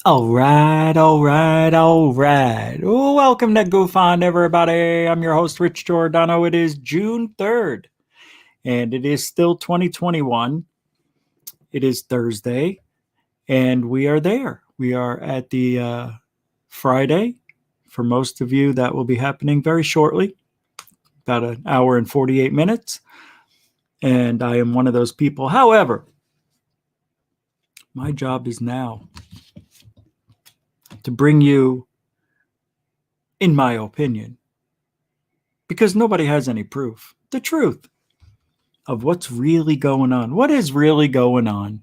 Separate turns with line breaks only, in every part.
All right. Welcome to Goof On, everybody. I'm your host, Rich Giordano. It is June 3rd, and it is still 2021. It is Thursday, and we are there. We are at the Friday. For most of you, that will be happening very shortly, about an hour and 48 minutes. And I am one of those people. However, my job is now to bring you, in my opinion, because nobody has any proof, the truth of what's really going on. What is really going on?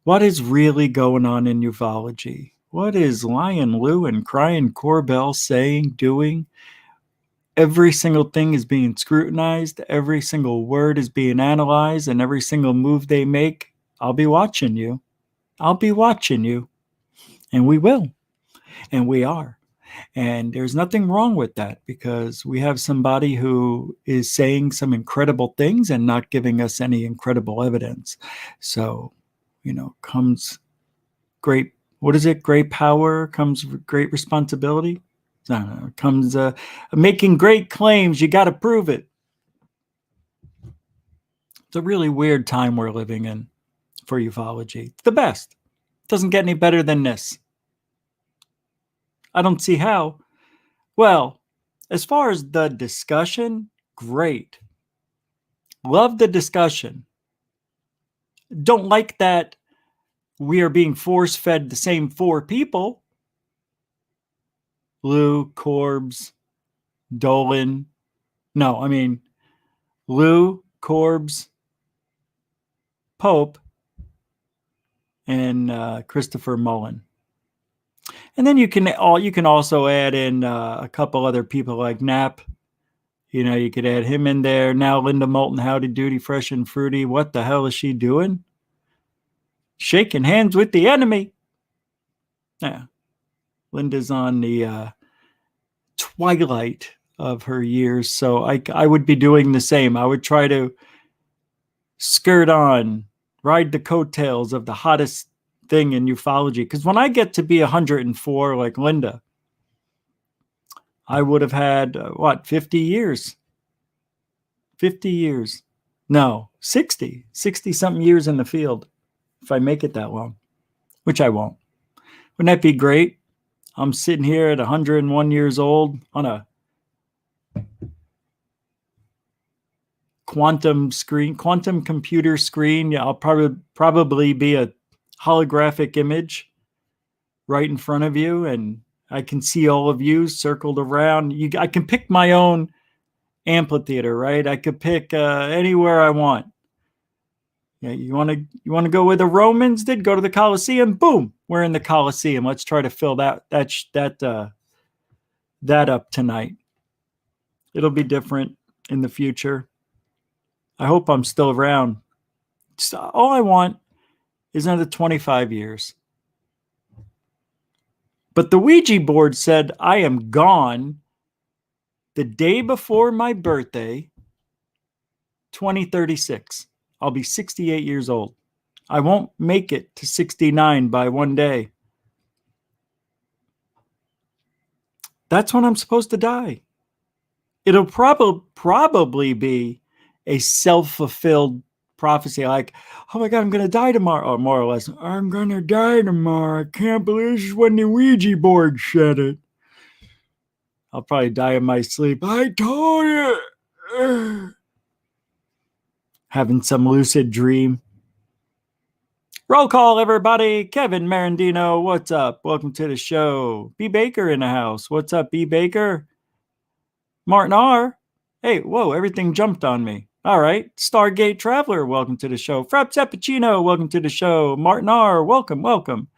What is really going on in ufology? What is Lion Lou and Crying Corbell saying, doing? Every single thing is being scrutinized. Every single word is being analyzed, and every single move they make, I'll be watching you. I'll be watching you. And we will. And we are. And there's nothing wrong with that, because we have somebody who is saying some incredible things and not giving us any incredible evidence. So, comes great, what is it? Great power comes great responsibility. Comes making great claims. You got to prove it. It's a really weird time we're living in for ufology. It's the best. It doesn't get any better than this. I don't see how. Well, as far as the discussion, great. Love the discussion. Don't like that we are being force-fed the same four people. Lou, Corbs, Dolan. No, I mean Lou, Corbs, Pope, and Christopher Mullen. And then you can also add in a couple other people like Knapp. You could add him in there. Now Linda Moulton, howdy doody, fresh and fruity. What the hell is she doing? Shaking hands with the enemy. Yeah. Linda's on the twilight of her years, so I would be doing the same. I would try to skirt on, ride the coattails of the hottest thing in ufology, because when I get to be 104 like Linda, I would have had 50 years. 50 years. No, 60 something years in the field, if I make it that long, which I won't. Wouldn't that be great? I'm sitting here at 101 years old on a quantum computer screen. Yeah, I'll probably be a holographic image right in front of you, and I can see all of you circled around. I can pick my own amphitheater, right? I could pick anywhere I want. Yeah, you want to go where the Romans did? Go to the Colosseum. Boom, we're in the Colosseum. Let's try to fill that up tonight. It'll be different in the future. I hope I'm still around. All I want is another 25 years. But the Ouija board said I am gone the day before my birthday, 2036. I'll be 68 years old. I won't make it to 69 by one day. That's when I'm supposed to die. It'll probably be a self-fulfilled prophecy, like, oh my God, I'm going to die tomorrow, or more or less, I'm going to die tomorrow. I can't believe this is when the Ouija board said it. I'll probably die in my sleep. I told you. Having some lucid dream. Roll call, everybody. Kevin Marandino, what's up? Welcome to the show. B. Baker in the house. What's up, B. Baker? Martin R. Hey, whoa, everything jumped on me. All right. Stargate Traveler, welcome to the show. Frapp Zappuccino, welcome to the show. Martin R., welcome, welcome.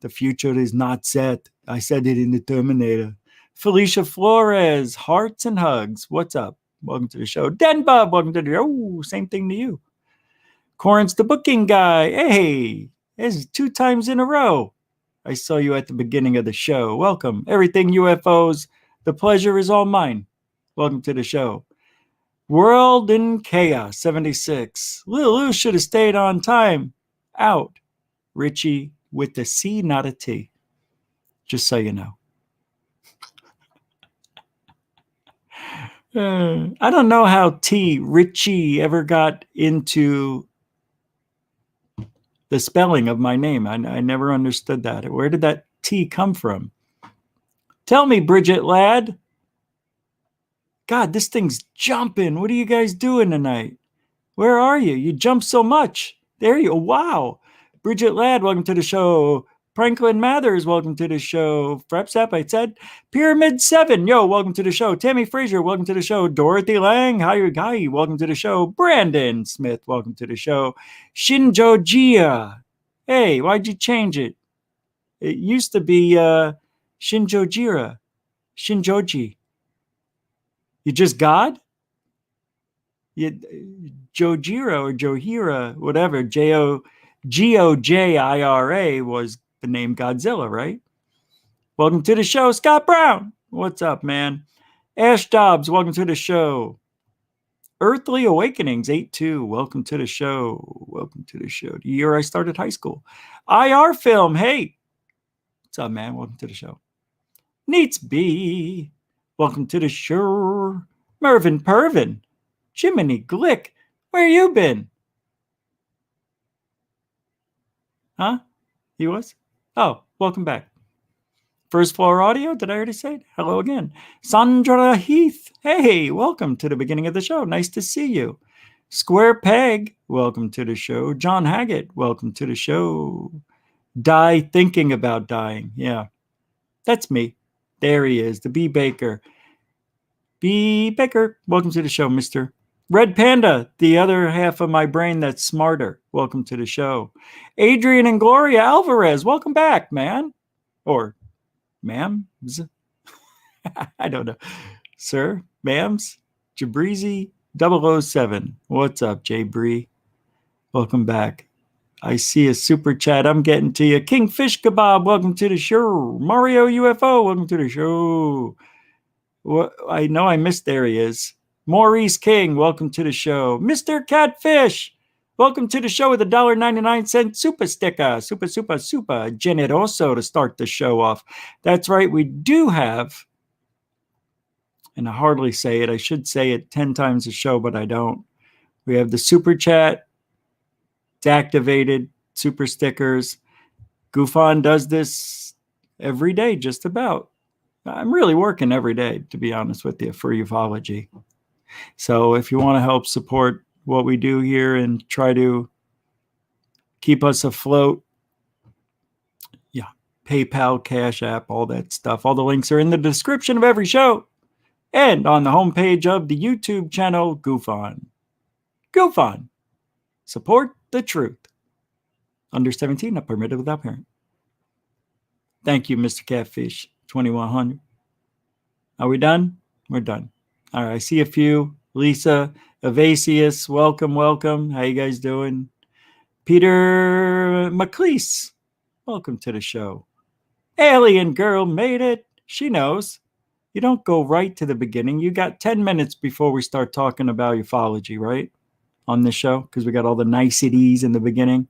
The future is not set. I said it in the Terminator. Felicia Flores, hearts and hugs. What's up? Welcome to the show. Den Bob, welcome to the show. Oh, same thing to you. Corin's the booking guy. Hey, this is 2 times in a row. I saw you at the beginning of the show. Welcome. Everything UFOs. The pleasure is all mine. Welcome to the show. World in Chaos 76. Lil Lou should have stayed on time. Out. Richie with the C, not a T. Just so you know. I don't know how Richie ever got into the spelling of my name. I never understood that. Where did that T come from? Tell me, Bridget Ladd. God, this thing's jumping. What are you guys doing tonight? Where are you? You jump so much. There you go. Wow. Bridget Ladd, welcome to the show. Franklin Mathers, welcome to the show. Frepsap, I said. Pyramid 7, yo, welcome to the show. Tammy Frazier, welcome to the show. Dorothy Lang, hi, welcome to the show. Brandon Smith, welcome to the show. Shinjo Jia. Hey, why'd you change it? It used to be Shinjo Jira. Shinjoji. You just God? Jojira or Johira, whatever. Gojira was the name Godzilla, right? Welcome to the show, Scott Brown. What's up, man? Ash Dobbs, welcome to the show. Earthly Awakenings 8-2, welcome to the show. Welcome to the show. The year I started high school. IR Film, hey. What's up, man? Welcome to the show. Neats B, welcome to the show. Mervyn Pervin. Jiminy Glick, where you been? Huh? He was? Oh, welcome back. First Floor Audio, did I already say it? Hello again. Sandra Heath, hey, welcome to the beginning of the show. Nice to see you. Square Peg, welcome to the show. John Haggett, welcome to the show. Die Thinking About Dying, yeah. That's me. There he is, the B. Baker. B. Baker, welcome to the show, mister. Red Panda, the other half of my brain that's smarter. Welcome to the show. Adrian and Gloria Alvarez, welcome back, man. Or ma'am? I don't know. Sir, ma'ams, Jabrizi 007. What's up, Jay Bree? Welcome back. I see a super chat. I'm getting to you. Kingfish Kebab, welcome to the show. Mario UFO, welcome to the show. Well, I know I missed. There he is. Maurice King, welcome to the show. Mr. Catfish, welcome to the show with a $1.99 super sticker. Super generoso to start the show off. That's right, we do have, and I hardly say it, I should say it 10 times a show, but I don't. We have the super chat. It's activated. Super stickers. Goofon does this every day, just about. I'm really working every day, to be honest with you, for ufology. So if you want to help support what we do here and try to keep us afloat, yeah, PayPal, Cash App, all that stuff. All the links are in the description of every show and on the homepage of the YouTube channel, Goofon. Goofon. Support the truth. Under 17, not permitted without parent. Thank you, Mr. Catfish. 2100. Are we done? We're done. All right, I see a few. Lisa Evasius, welcome. How you guys doing? Peter McLeese, welcome to the show. Alien Girl made it. She knows. You don't go right to the beginning. You got 10 minutes before we start talking about ufology, right? On this show, because we got all the niceties in the beginning.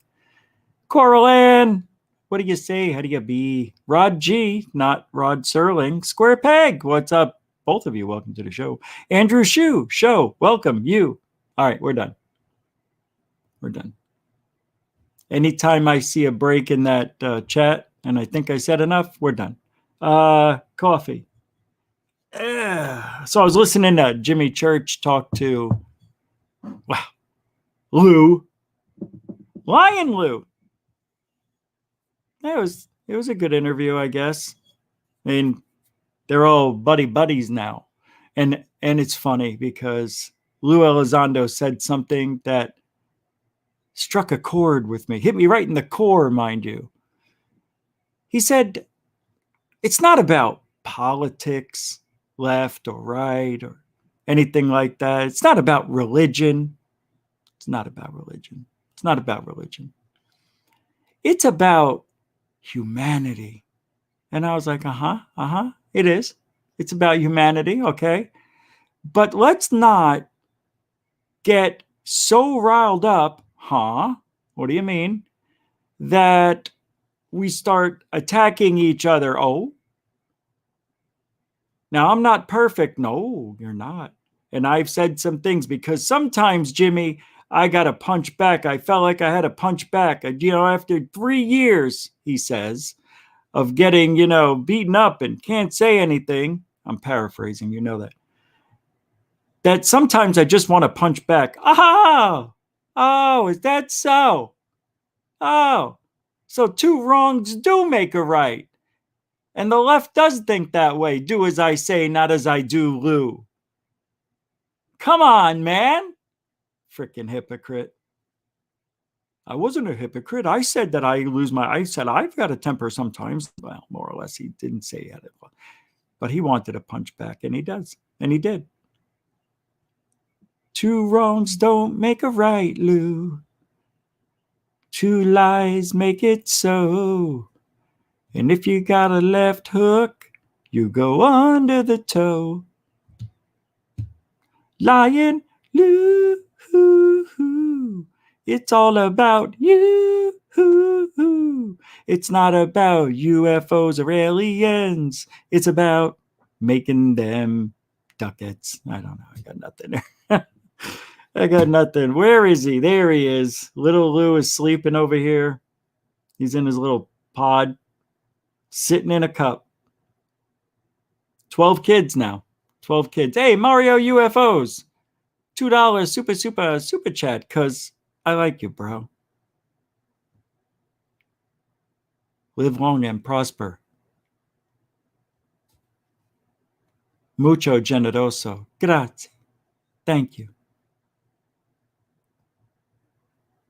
Coral Ann, what do you say? How do you be? Rod G, not Rod Serling. Square Peg, what's up? Both of you, welcome to the show. Andrew Shue, show, welcome you. All right, we're done. We're done. Anytime I see a break in that chat, and I think I said enough, we're done. Coffee. So I was listening to Jimmy Church talk to, wow, Lou, Lion Lou. It was a good interview, I guess. I mean, they're all buddies now, and it's funny because Lou Elizondo said something that struck a chord with me, hit me right in the core, mind you. He said, it's not about politics, left or right or anything like that. It's not about religion. It's not about religion. It's not about religion. It's about humanity. And I was like, it is. It's about humanity, okay? But let's not get so riled up, what do you mean? That we start attacking each other. Oh, now I'm not perfect. No, you're not. And I've said some things because sometimes, Jimmy, I got to punch back. I felt like I had to punch back. After 3 years, he says, of getting, beaten up and can't say anything. I'm paraphrasing, that. That sometimes I just want to punch back. Oh, is that so? Oh, so two wrongs do make a right. And the left does think that way. Do as I say, not as I do, Lou. Come on, man. Freaking hypocrite. I wasn't a hypocrite. I said that I said I've got a temper sometimes. Well, more or less, he didn't say he had it. But he wanted to punch back, and he does. And he did. Two wrongs don't make a right, Lou. Two lies make it so. And if you got a left hook, you go under the toe. Lion Lou, it's all about you. It's not about UFOs or aliens. It's about making them ducats. I don't know. I got nothing there. I got nothing. Where is he? There he is. Little Lou is sleeping over here. He's in his little pod, sitting in a cup. 12 kids now. 12 kids. Hey, Mario UFOs. $2 super chat because I like you, bro. Live long and prosper. Mucho generoso. Grazie. Thank you.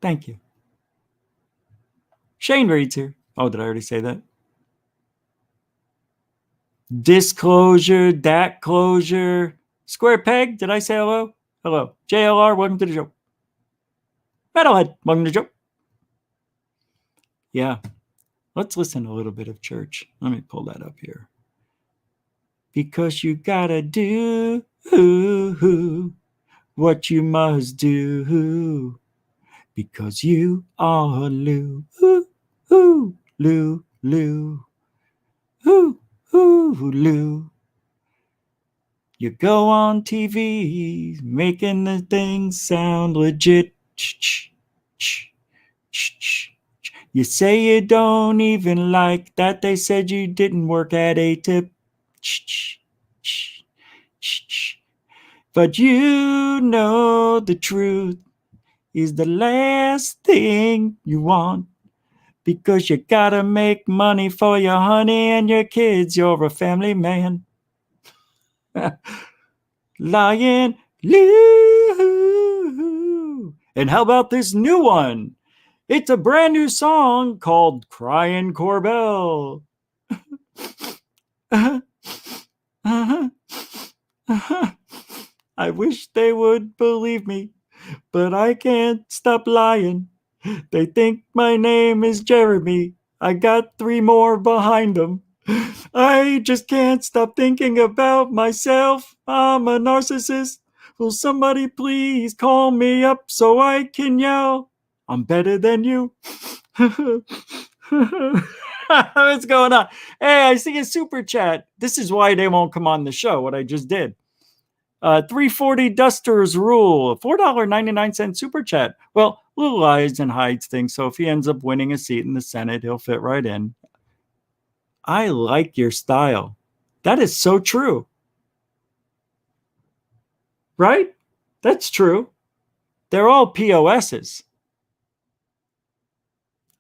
Thank you. Shane reads here. Oh, did I already say that? Disclosure, dat closure. Square peg, did I say hello? Hello. JLR, welcome to the show. Metalhead, welcome to the show. Yeah. Let's listen to a little bit of church. Let me pull that up here. Because you gotta do what you must do. Because you are Lou. Lou. Lou. Lou. You go on TV making the things sound legit. You say you don't even like that they said you didn't work at a tip. But you know the truth is the last thing you want. Because you gotta make money for your honey and your kids. You're a family man. Lion Lou. And how about this new one? It's a brand new song called Crying Corbell. I wish they would believe me, but I can't stop lying. They think my name is Jeremy. I got 3 more behind them. I just can't stop thinking about myself. I'm a narcissist. Will somebody please call me up so I can yell? I'm better than you. What's going on? Hey, I see a super chat. This is why they won't come on the show, what I just did. 340 Dusters rule, $4.99 super chat. Well, Lou lies and hides things, so if he ends up winning a seat in the Senate, he'll fit right in. I like your style. That is so true. Right? That's true. They're all POSs.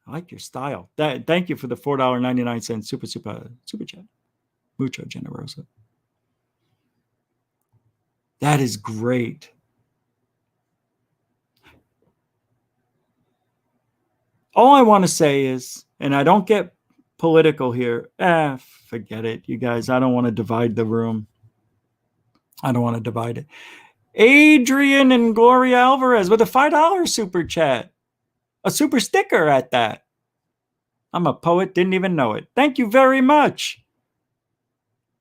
I like your style. Thank you for the $4.99 super chat. Mucho generoso. That is great. All I want to say is, and I don't get political here. Forget it, you guys. I don't want to divide the room. I don't want to divide it. Adrian and Gloria Alvarez with a $5 super chat. A super sticker at that. I'm a poet, didn't even know it. Thank you very much.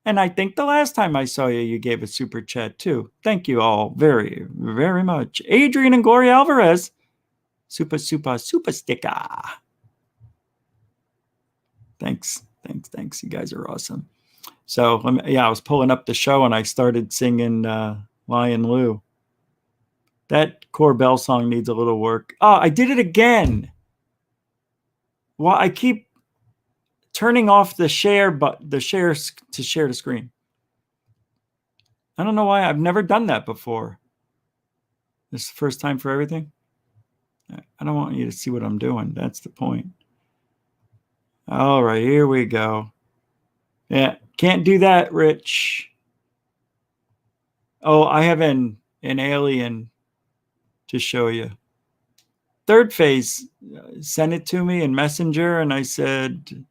And I think the last time I saw you, you gave a super chat too. Thank you all very, very much. Adrian and Gloria Alvarez. Super sticker. Thanks. You guys are awesome. So, I was pulling up the show and I started singing Lion Lou. That Corbell song needs a little work. Oh, I did it again. Well, I keep turning off the share to share the screen. I don't know why. I've never done that before. This is the first time for everything. I don't want you to see what I'm doing. That's the point. All right, here we go. Yeah, can't do that, Rich. Oh, I have an alien to show you. Third Phase sent it to me in Messenger, and I said,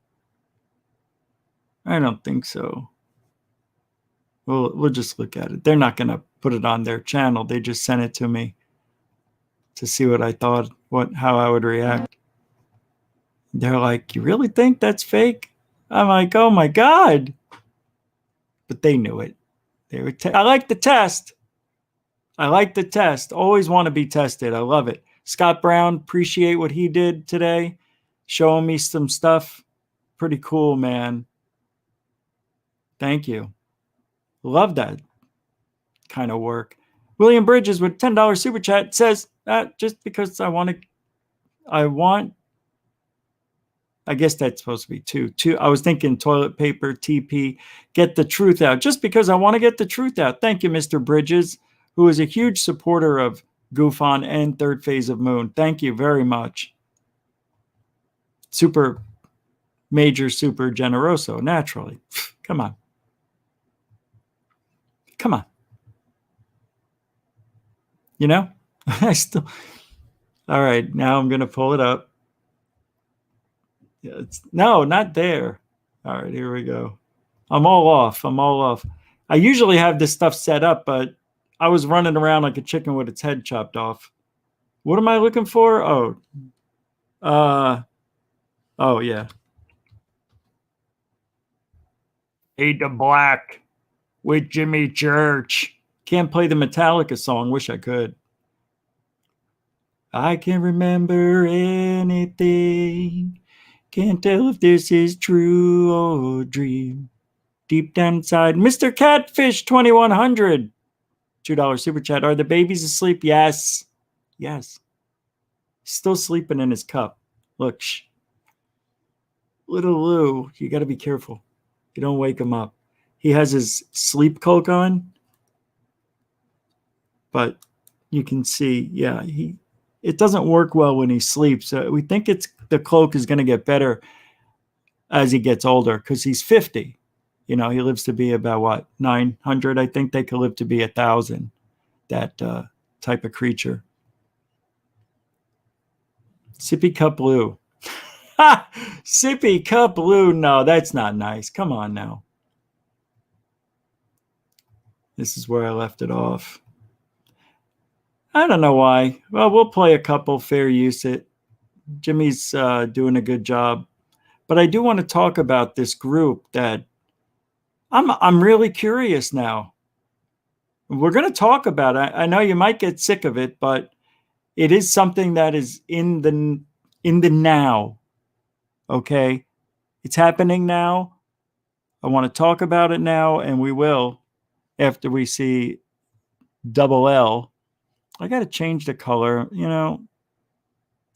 I don't think so. We'll just look at it. They're not going to put it on their channel. They just sent it to me to see what I thought, how I would react. They're like, you really think that's fake? I'm like, oh my God. But they knew it. I like the test. Always want to be tested. I love it. Scott Brown, appreciate what he did today. Showing me some stuff. Pretty cool, man. Thank you. Love that kind of work. William Bridges with $10 super chat says, just because I guess that's supposed to be two. I was thinking toilet paper, TP, get the truth out. Just because I want to get the truth out. Thank you, Mr. Bridges, who is a huge supporter of Goof On and Third Phase of Moon. Thank you very much. Super generoso, naturally. Come on. You know? All right, now I'm going to pull it up. No, not there. All right, here we go. I'm all off. I usually have this stuff set up, but I was running around like a chicken with its head chopped off. What am I looking for? Oh yeah. Fade to Black with Jimmy Church. Can't play the Metallica song. Wish I could. I can't remember anything. Can't tell if this is true or a dream. Deep down inside, Mr. Catfish 2100. $2 super chat. Are the babies asleep? Yes. Still sleeping in his cup. Look, little Lou, you got to be careful. You don't wake him up. He has his sleep coat on, but you can see, it doesn't work well when he sleeps. We think the cloak is going to get better as he gets older because he's 50. He lives to be about 900. I think they could live to be 1,000. That type of creature. Sippy Cup Blue. Sippy Cup Blue. No, that's not nice. Come on now. This is where I left it off. I don't know why. Well, we'll play a couple. Fair use it. Jimmy's doing a good job. But I do want to talk about this group that I'm really curious now. We're going to talk about it. I know you might get sick of it, but it is something that is in the now. Okay? It's happening now. I want to talk about it now, and we will after we see Double L. I got to change the color.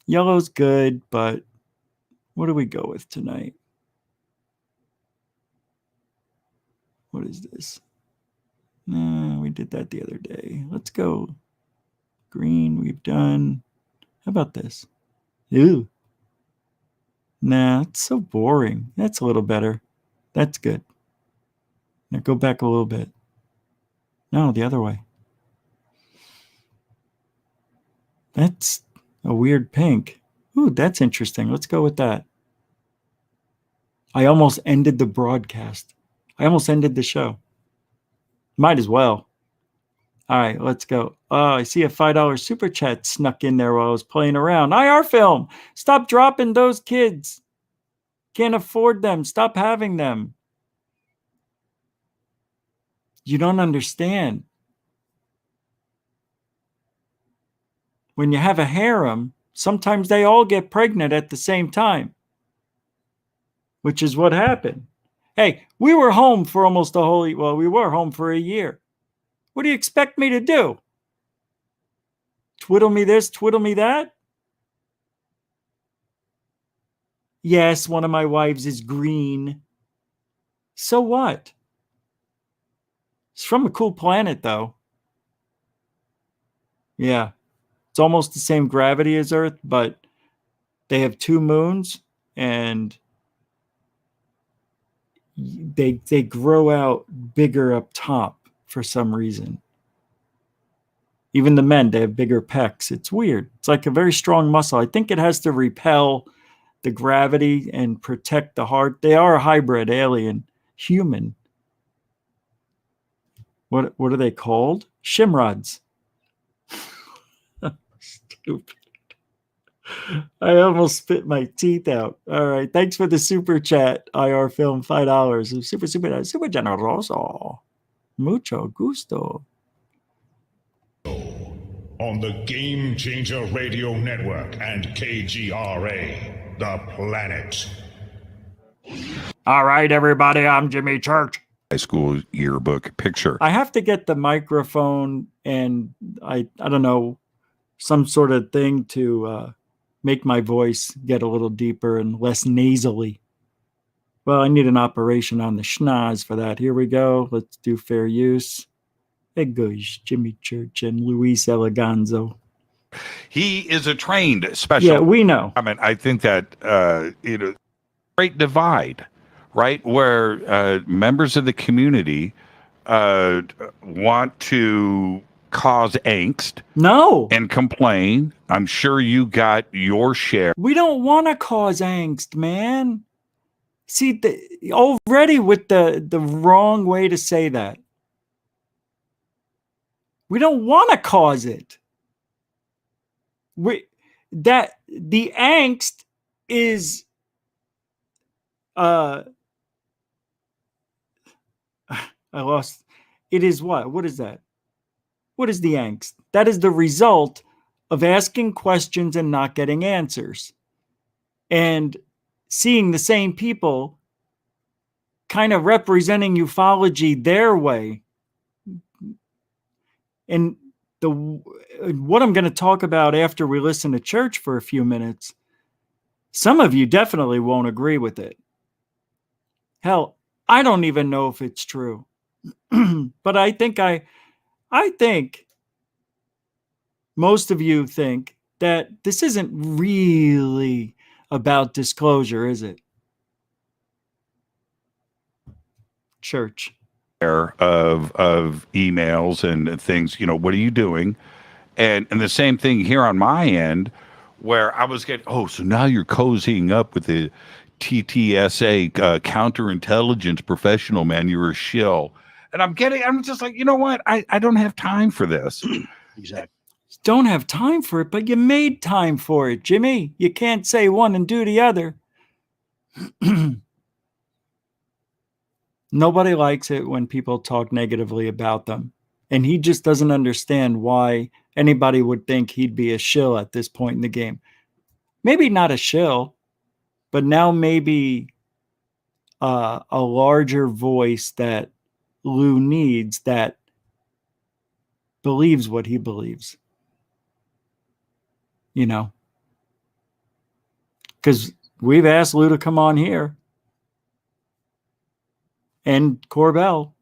Yellow's good, but what do we go with tonight? What is this? No, we did that the other day. Let's go green. We've done. How about this? Ew. Nah, it's so boring. That's a little better. That's good. Now go back a little bit. No, the other way. That's a weird pink. Ooh, that's interesting. Let's go with that. I almost ended the broadcast. I almost ended the show. Might as well. All right, let's go. Oh, I see a $5 super chat snuck in there while I was playing around. IR film. Stop dropping those kids. Can't afford them. Stop having them. You don't understand. When you have a harem, sometimes they all get pregnant at the same time, which is what happened. Hey, we were home for almost we were home for a year. What do you expect me to do? Twiddle me this, twiddle me that? Yes, one of my wives is green. So what? It's from a cool planet, though. Yeah. It's almost the same gravity as Earth, but they have 2 moons, and they grow out bigger up top for some reason. Even the men, they have bigger pecs. It's weird. It's like a very strong muscle. I think it has to repel the gravity and protect the heart. They are a hybrid alien human. What are they called? Shimrods. Stupid. I almost spit my teeth out. All right. Thanks for the super chat, IR Film, $5. Super generoso. Mucho gusto.
On the Game Changer Radio Network and KGRA, The Planet.
All right, everybody. I'm Jimmy Church.
High school yearbook picture.
I have to get the microphone and I don't know, some sort of thing to make my voice get a little deeper and less nasally. Well, I need an operation on the schnoz for that. Here we go. Let's do fair use. There goes Jimmy Church and Luis Eleganzo.
He is a trained special.
Yeah, we know.
I mean, I think that great divide, right, where members of the community want to cause angst.
No.
And complain. I'm sure you got your share.
We don't want to cause angst, man. See, already with the wrong way to say that. We don't want to cause it. The angst is I lost. It is what? What is that? What is the angst? That is the result of asking questions and not getting answers. And seeing the same people kind of representing ufology their way. And what I'm going to talk about after we listen to Church for a few minutes, some of you definitely won't agree with it. Hell, I don't even know if it's true. But I think most of you think that this isn't really about disclosure, is it? Church.
Of emails and things, what are you doing? And the same thing here on my end, where I was getting, so now you're cozying up with the TTSA counterintelligence professional, man. You're a shill. And I'm just like, you know what? I don't have time for this.
Exactly. Don't have time for it, but you made time for it, Jimmy. You can't say one and do the other. Nobody likes it when people talk negatively about them. And he just doesn't understand why anybody would think he'd be a shill at this point in the game. Maybe not a shill, but now maybe a larger voice that Lou needs that believes what he believes. Because we've asked Lou to come on here. And Corbell.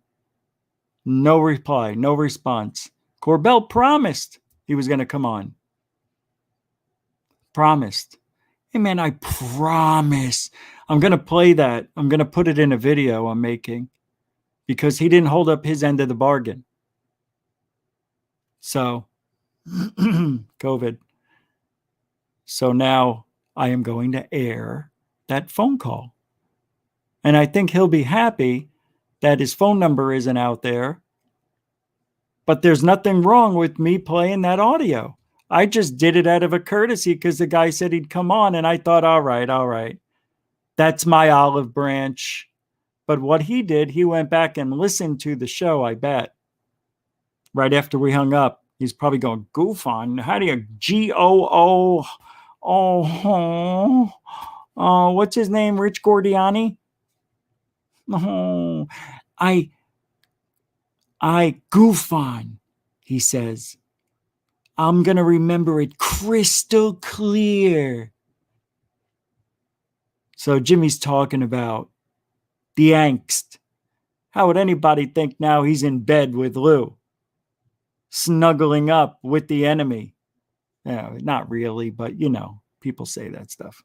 No reply, no response. Corbell promised he was going to come on. Promised. Hey, man, I promise. I'm going to play that. I'm going to put it in a video I'm making because he didn't hold up his end of the bargain. So, COVID. So now I am going to air that phone call. And I think he'll be happy that his phone number isn't out there. But there's nothing wrong with me playing that audio. I just did it out of a courtesy because the guy said he'd come on. And I thought, all right. That's my olive branch. But what he did, he went back and listened to the show, I bet. Right after we hung up, he's probably going, goof on. How do you G-O-O? What's his name? Rich Gordiani? Oh, I goof on, he says. I'm going to remember it crystal clear. So Jimmy's talking about the angst. How would anybody think now he's in bed with Lou? Snuggling up with the enemy. Yeah, not really, but people say that stuff.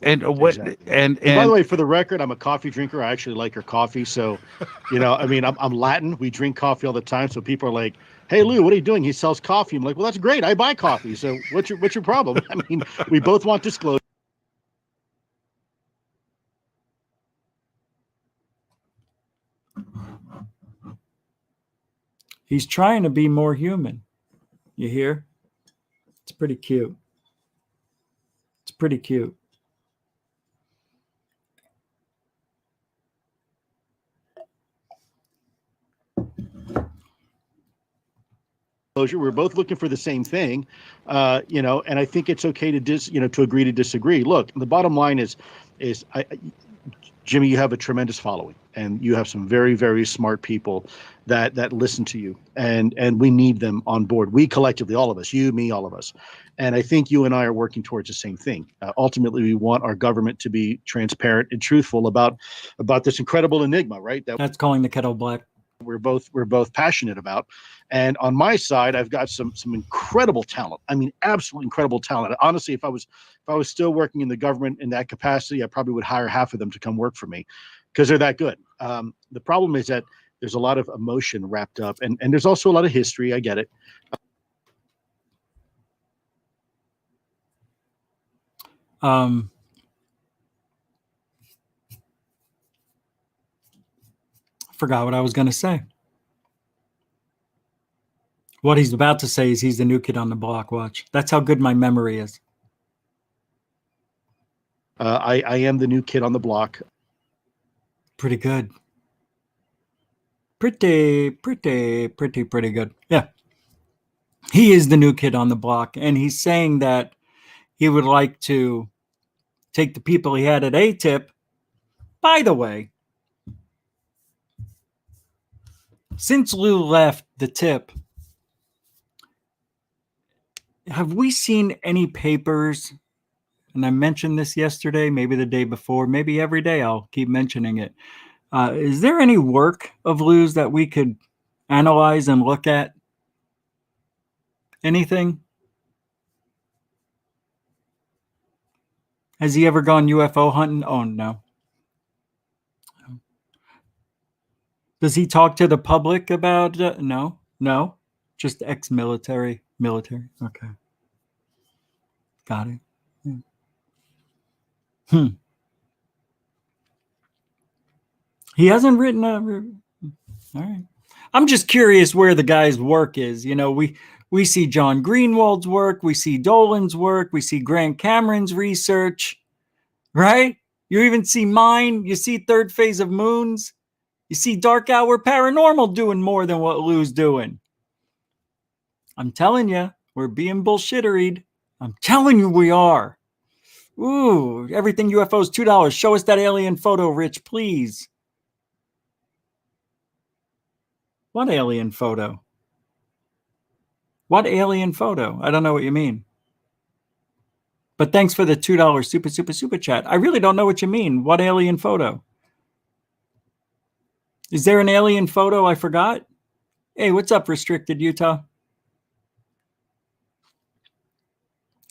And what?
Exactly.
And
by the way, for the record, I'm a coffee drinker. I actually like your coffee. So, I'm Latin. We drink coffee all the time. So people are like, "Hey, Lou, what are you doing?" He sells coffee. I'm like, "Well, that's great. I buy coffee. So what's your problem?" I mean, we both want disclosure.
He's trying to be more human. You hear? It's pretty cute. It's pretty cute.
We're both looking for the same thing, and I think it's okay to to agree to disagree. Look, the bottom line is Jimmy, you have a tremendous following, and you have some very, very smart people that listen to you, and we need them on board. We collectively, all of us, you, me, all of us, and I think you and I are working towards the same thing. Ultimately, we want our government to be transparent and truthful about this incredible enigma, right?
That's calling the kettle black.
We're both passionate about. And on my side, I've got some incredible talent. I mean, absolutely incredible talent. Honestly, if I was still working in the government in that capacity, I probably would hire half of them to come work for me because they're that good. The problem is that there's a lot of emotion wrapped up, and there's also a lot of history. I get it.
Forgot what I was going to say. What he's about to say is he's the new kid on the block. Watch. That's how good my memory is.
I am the new kid on the block.
Pretty good. Pretty good. Yeah. He is the new kid on the block, and he's saying that he would like to take the people he had at A-Tip. By the way, since Lou left the tip, have we seen any papers? And I mentioned this yesterday, maybe the day before, maybe every day I'll keep mentioning it. Is there any work of Lou's that we could analyze and look at? Anything? Has he ever gone UFO hunting? Oh, no. Does he talk to the public about no? Just ex-military. Military. Okay. Got it. He hasn't written a... All right. I'm just curious where the guy's work is. We see John Greenwald's work. We see Dolan's work. We see Grant Cameron's research. Right? You even see mine. You see Third Phase of Moons. You see Dark Hour Paranormal doing more than what Lou's doing. I'm telling you, we're being bullshitteried. I'm telling you we are. Ooh, everything UFOs, $2. Show us that alien photo, Rich, please. What alien photo? What alien photo? I don't know what you mean. But thanks for the $2 super chat. I really don't know what you mean. What alien photo? Is there an alien photo I forgot? Hey, what's up, Restricted Utah?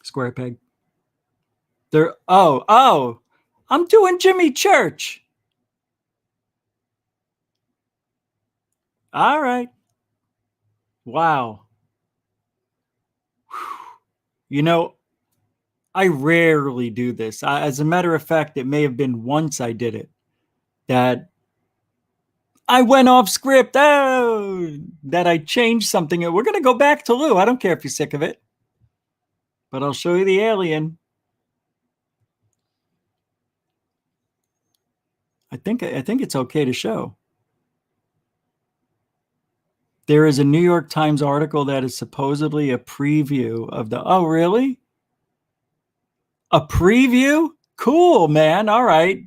Square peg. There. Oh, I'm doing Jimmy Church. All right. Wow. You know, I rarely do this. As a matter of fact, it may have been once I did it that I went off script. Oh, that I changed something. We're going to go back to Lou. I don't care if you're sick of it, but I'll show you the alien. I think it's okay to show. There is a New York Times article that is supposedly a preview of the. Oh, really? A preview? Cool, man. All right.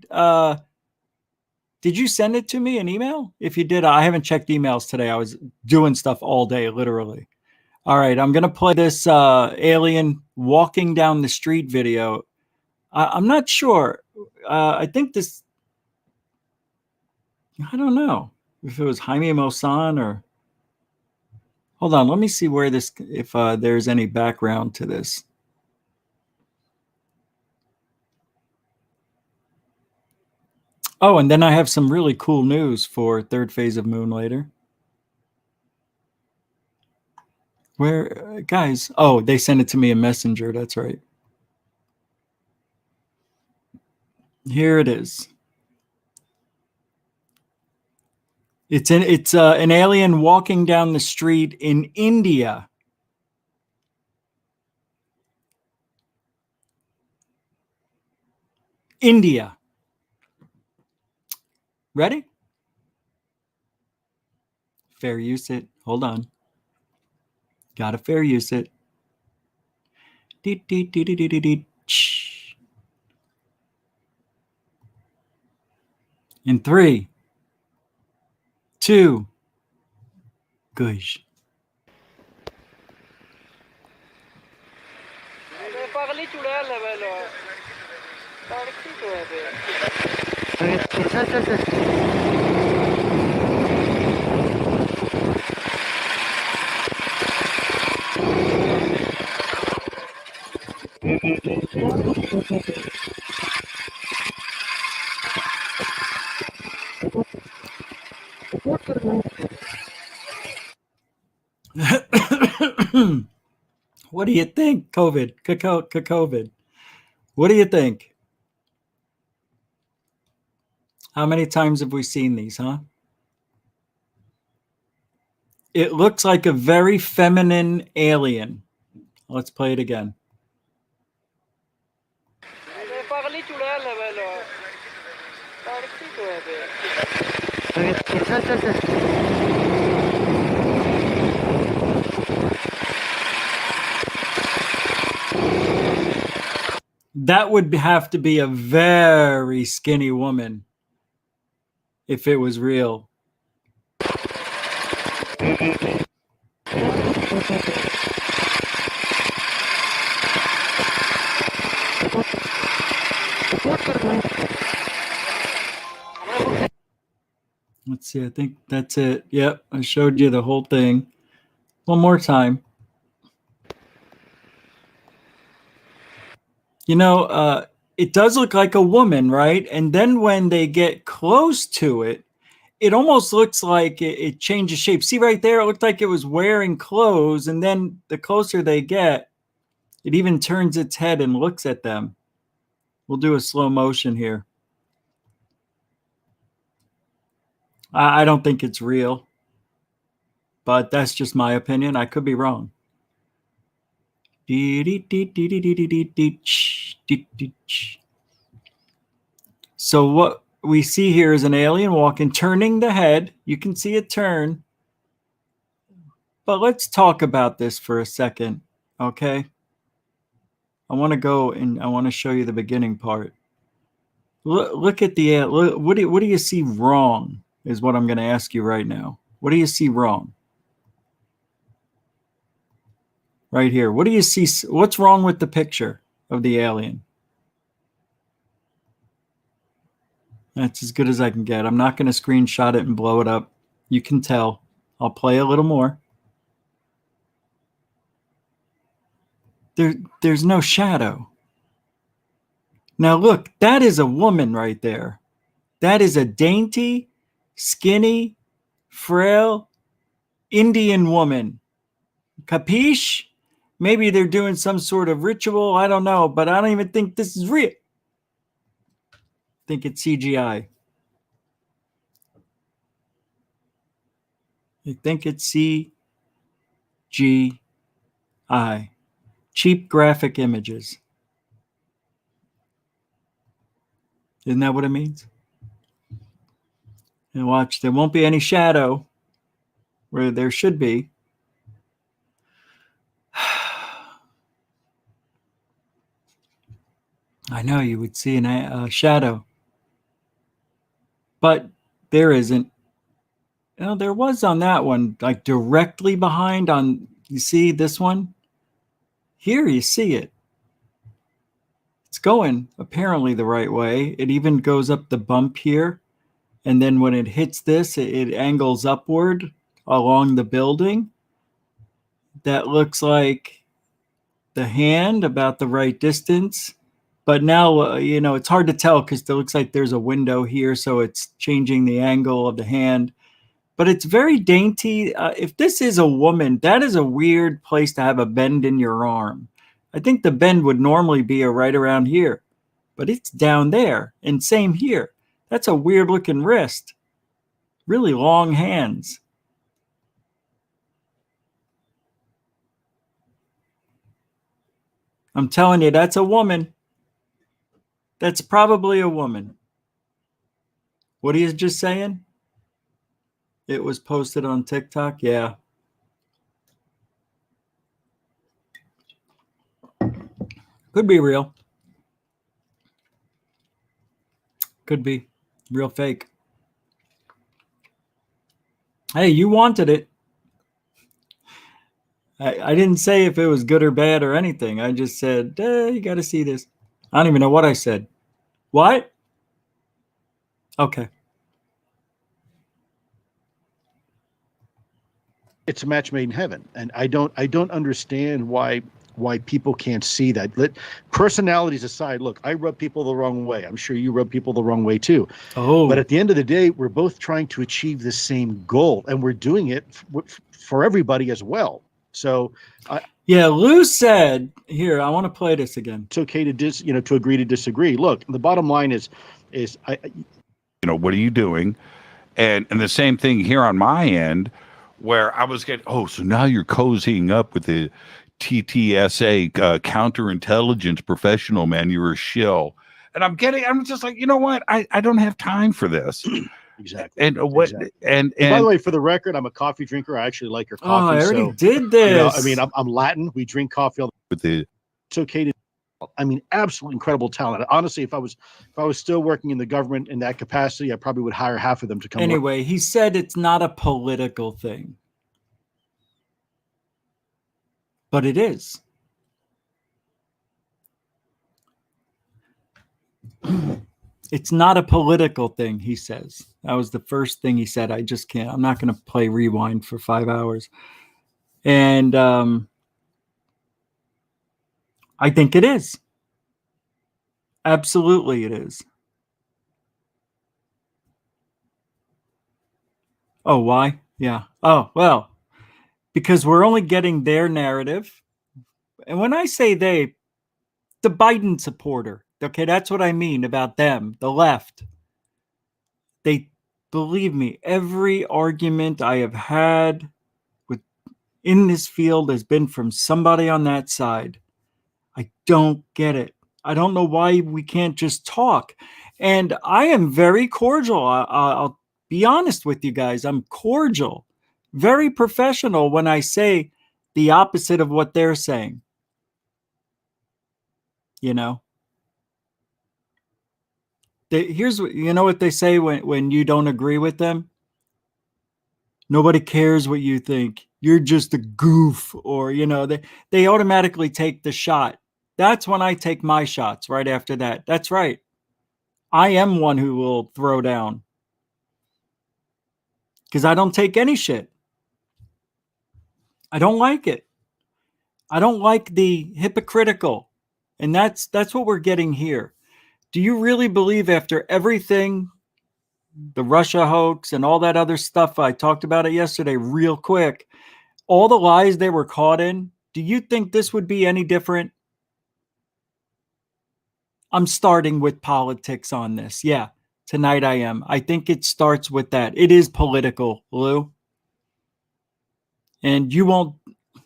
Did you send it to me an email? If you did, I haven't checked emails today. I was doing stuff all day, literally. All right, I'm going to play this alien walking down the street video. I'm not sure. I think this, I don't know if it was Jaime Maussan or, hold on, let me see where this, if there's any background to this. Oh, and then I have some really cool news for third phase of Moon later. Where, guys? Oh, they sent it to me in Messenger. That's right. Here it is. It's an alien walking down the street in India. India. Ready? Fair use it. Hold on. Gotta fair use it. In 3, 2, gosh. What do you think? COVID. What do you think? How many times have we seen these, huh? It looks like a very feminine alien. Let's play it again. That would have to be a very skinny woman if it was real. Let's see. I think that's it. Yep. I showed you the whole thing. One more time. You know, it does look like a woman, right? And then when they get close to it, it almost looks like it changes shape. See right there? It looked like it was wearing clothes. And then the closer they get, it even turns its head and looks at them. We'll do a slow motion here. I don't think it's real, but that's just my opinion. I could be wrong. So what we see here is an alien walking, turning the head. You can see it turn. But let's talk about this for a second, okay? I want to go and I want to show you the beginning part. Look at the what do you see wrong is what I'm going to ask you right now. What do you see wrong? Right here. What do you see? What's wrong with the picture of the alien? That's as good as I can get. I'm not going to screenshot it and blow it up. You can tell. I'll play a little more. There's no shadow. Now look, that is a woman right there. That is a dainty, skinny, frail Indian woman. Capiche? Maybe they're doing some sort of ritual. I don't know, but I don't even think this is real. I think it's CGI. I think it's CGI. Cheap graphic images. Isn't that what it means? And watch, there won't be any shadow where there should be. I know you would see a shadow, but there isn't. You know, there was on that one, like directly behind on, you see this one? Here you see it. It's going apparently the right way. It even goes up the bump here. And then when it hits this, it angles upward along the building. That looks like the hand, about the right distance. But now, it's hard to tell because it looks like there's a window here, so it's changing the angle of the hand. But it's very dainty. If this is a woman, that is a weird place to have a bend in your arm. I think the bend would normally be right around here, but it's down there. And same here. That's a weird looking wrist. Really long hands. I'm telling you, that's a woman. That's probably a woman. What are you just saying? It was posted on TikTok? Yeah. Could be real. Could be real fake. Hey, you wanted it. I didn't say if it was good or bad or anything. I just said, you got to see this. I don't even know what I said. What? Okay.
It's a match made in heaven, and I don't understand why people can't see that. Personalities aside, look, I rub people the wrong way. I'm sure you rub people the wrong way too.
Oh,
but at the end of the day, we're both trying to achieve the same goal, and we're doing it for everybody as well. So,
yeah, Lou said, here, I want to play this again.
It's okay to to agree to disagree. Look, the bottom line is
what are you doing? And the same thing here on my end, where I was getting, so now you're cozying up with the TTSA counterintelligence professional, man. You're a shill. And I'm just like, you know what? I don't have time for this.
Exactly.
And what?
Exactly.
And
by the way, for the record, I'm a coffee drinker. I actually like your coffee.
Oh, I already did this.
I'm Latin. We drink coffee.
It's
okay to. Absolutely incredible talent. Honestly, if I was still working in the government in that capacity, I probably would hire half of them to come.
Anyway, he said it's not a political thing, but it is. It's not a political thing, he says. That was the first thing he said. I just can't. I'm not going to play rewind for 5 hours. And I think it is. Absolutely it is. Oh, why? Yeah. Oh, well, because we're only getting their narrative. And when I say they, the Biden supporter, okay, that's what I mean about them, the left. They, believe me, every argument I have had in this field has been from somebody on that side. I don't get it. I don't know why we can't just talk. And I am very cordial. I'll be honest with you guys. I'm cordial, very professional when I say the opposite of what they're saying. Here's what they say when you don't agree with them. Nobody cares what you think. You're just a goof, or they automatically take the shot. That's when I take my shots right after that. That's right. I am one who will throw down because I don't take any shit. I don't like it. I don't like the hypocritical. And that's what we're getting here. Do you really believe after everything, the Russia hoax and all that other stuff, I talked about it yesterday real quick, all the lies they were caught in, do you think this would be any different? I'm starting with politics on this. Yeah, tonight I am. I think it starts with that. It is political, Lou. And you won't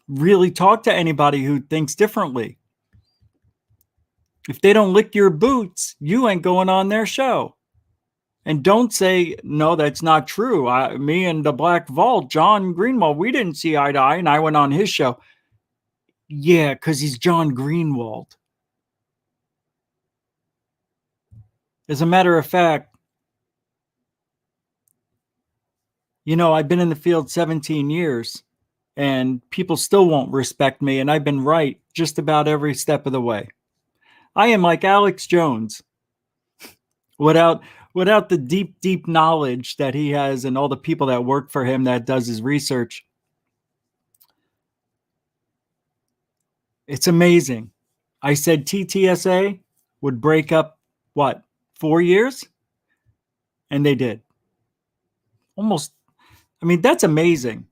really talk to anybody who thinks differently. If they don't lick your boots, you ain't going on their show. And don't say, no, that's not true. Me and the Black Vault, John Greenwald, we didn't see eye to eye, and I went on his show. Yeah, because he's John Greenwald. As a matter of fact, I've been in the field 17 years, and people still won't respect me, and I've been right just about every step of the way. I am like Alex Jones. Without the deep knowledge that he has and all the people that work for him that does his research. It's amazing. I said TTSA would break up, 4 years? And they did. Almost. I mean, that's amazing.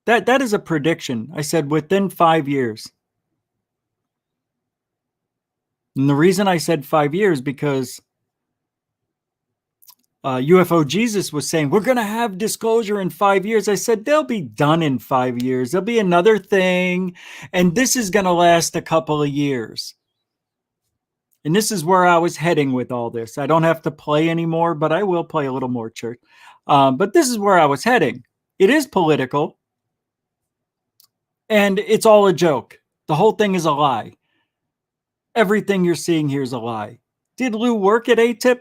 That is a prediction. I said within 5 years. And the reason I said 5 years because UFO Jesus was saying, we're going to have disclosure in 5 years. I said, they'll be done in 5 years. There'll be another thing. And this is going to last a couple of years. And this is where I was heading with all this. I don't have to play anymore, but I will play a little more, church. But this is where I was heading. It is political. And it's all a joke. The whole thing is a lie. Everything you're seeing here is a lie. Did Lou work at ATIP?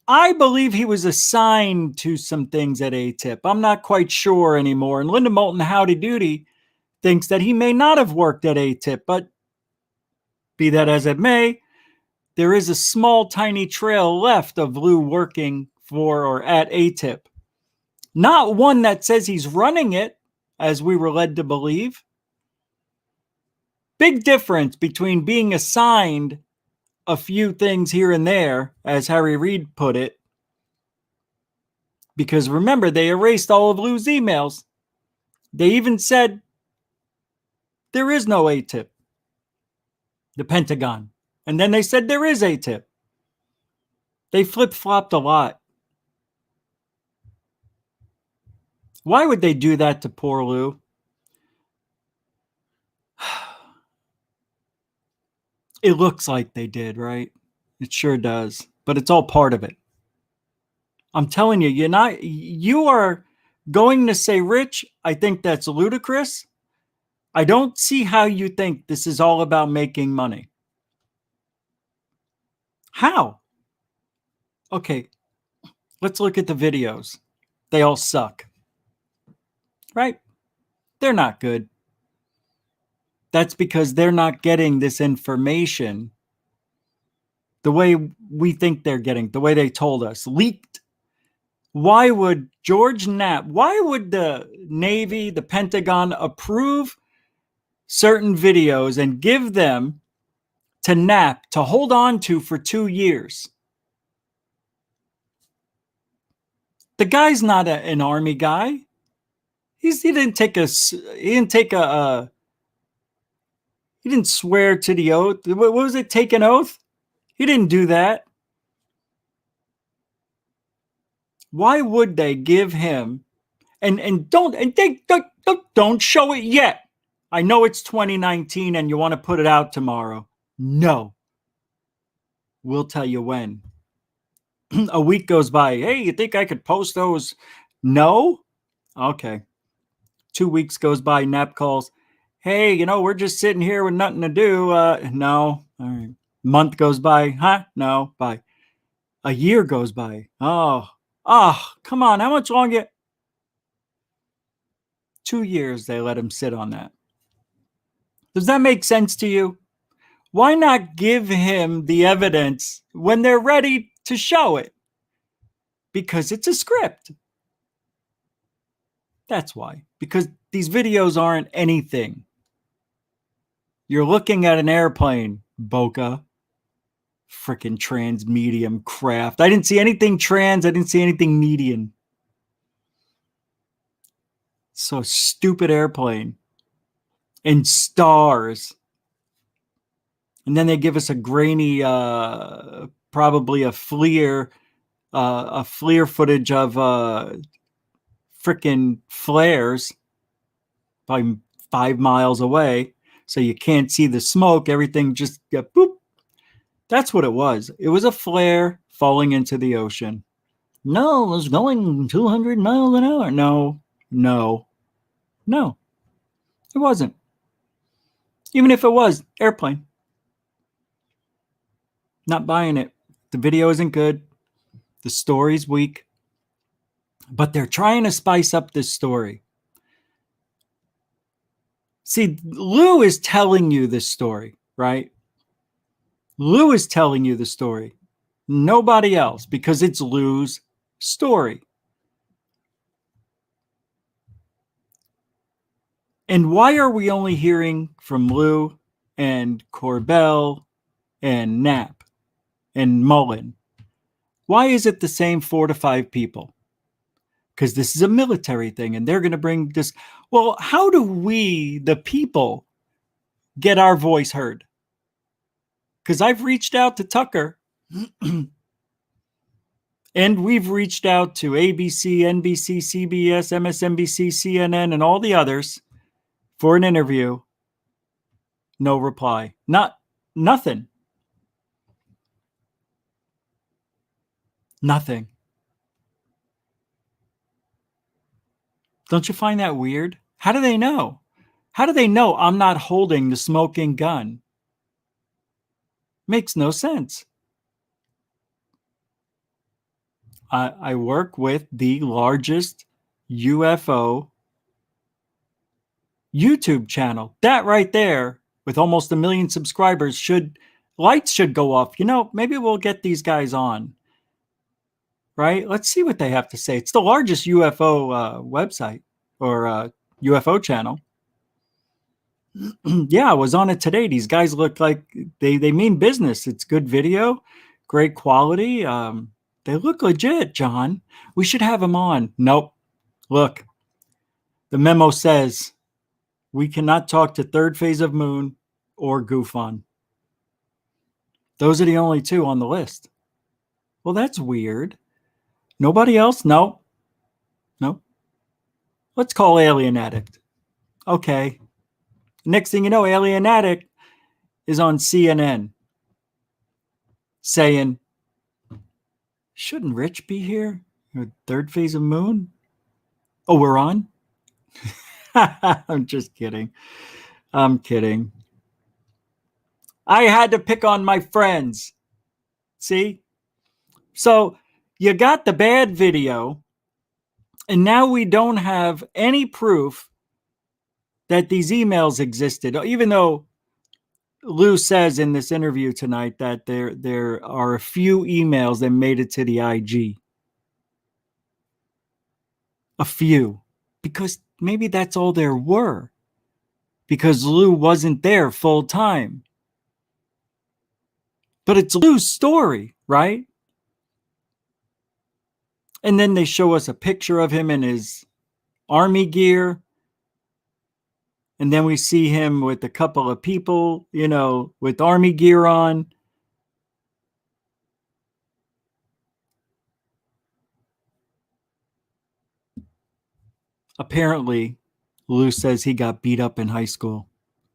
I believe he was assigned to some things at ATIP. I'm not quite sure anymore. And Linda Moulton Howdy Doody thinks that he may not have worked at ATIP, but be that as it may, there is a small, tiny trail left of Lou working for or at ATIP. Not one that says he's running it, as we were led to believe. Big difference between being assigned a few things here and there, as Harry Reid put it. Because remember, they erased all of Lou's emails. They even said there is no ATIP, the Pentagon. And then they said there is ATIP. They flip-flopped a lot. Why would they do that to poor Lou? It looks like they did, right? It sure does. But it's all part of it. I'm telling you, you are going to say, Rich, I think that's ludicrous. I don't see how you think this is all about making money. How? Okay, let's look at the videos. They all suck. Right? They're not good. That's because they're not getting this information the way we think they're getting, the way they told us, leaked. Why would George Knapp, why would the Navy, the Pentagon approve certain videos and give them to Knapp to hold on to for 2 years? The guy's not an army guy. He didn't swear to the oath. What was it? Take an oath? He didn't do that. Why would they give him don't show it yet? I know it's 2019 and you want to put it out tomorrow. No. We'll tell you when. A week goes by. Hey, you think I could post those? No? Okay. 2 weeks goes by. Knapp calls. Hey, we're just sitting here with nothing to do. No. All right. Month goes by. Huh? No. Bye. A year goes by. Oh, come on. How much longer? 2 years they let him sit on that. Does that make sense to you? Why not give him the evidence when they're ready to show it because it's a script. That's why. Because these videos aren't anything. You're looking at an airplane, Boca. Freaking trans medium craft. I didn't see anything trans. I didn't see anything median. So stupid airplane. And stars. And then they give us a grainy, probably a FLIR footage of freaking flares probably 5 miles away. So you can't see the smoke. Everything just got boop. That's what it was. It was a flare falling into the ocean. No, it was going 200 miles an hour. No. It wasn't. Even if it was, airplane. Not buying it. The video isn't good. The story's weak. But they're trying to spice up this story. See, Lou is telling you this story, right? Lou is telling you the story. Nobody else, because it's Lou's story. And why are we only hearing from Lou and Corbell and Knapp and Mullen? Why is it the same 4 to 5 people? Because this is a military thing and they're going to bring this. Well, how do we, the people, get our voice heard? Because I've reached out to Tucker and we've reached out to ABC, NBC, CBS, MSNBC, CNN, and all the others for an interview. No reply. Nothing. Nothing. Don't you find that weird? How do they know? How do they know I'm not holding the smoking gun? Makes no sense. I work with the largest UFO YouTube channel. That right there, with almost 1 million subscribers, lights should go off. Maybe we'll get these guys on. Right? Let's see what they have to say. It's the largest UFO website or UFO channel. Yeah, I was on it today. These guys look like they mean business. It's good video, great quality. They look legit, John. We should have them on. Nope. Look, the memo says we cannot talk to Third Phase of Moon or Goofon. Those are the only 2 on the list. Well, that's weird. Nobody else? No. Let's call Alien Addict. Okay. Next thing you know, Alien Addict is on CNN saying, shouldn't Rich be here? Third Phase of Moon? Oh, we're on? I'm just kidding. I'm kidding. I had to pick on my friends. See? So you got the bad video, and now we don't have any proof that these emails existed, even though Lou says in this interview tonight that there are a few emails that made it to the IG. A few. Because maybe that's all there were. Because Lou wasn't there full time. But it's Lou's story, right? And then they show us a picture of him in his army gear. And then we see him with a couple of people, with army gear on. Apparently, Lou says he got beat up in high school.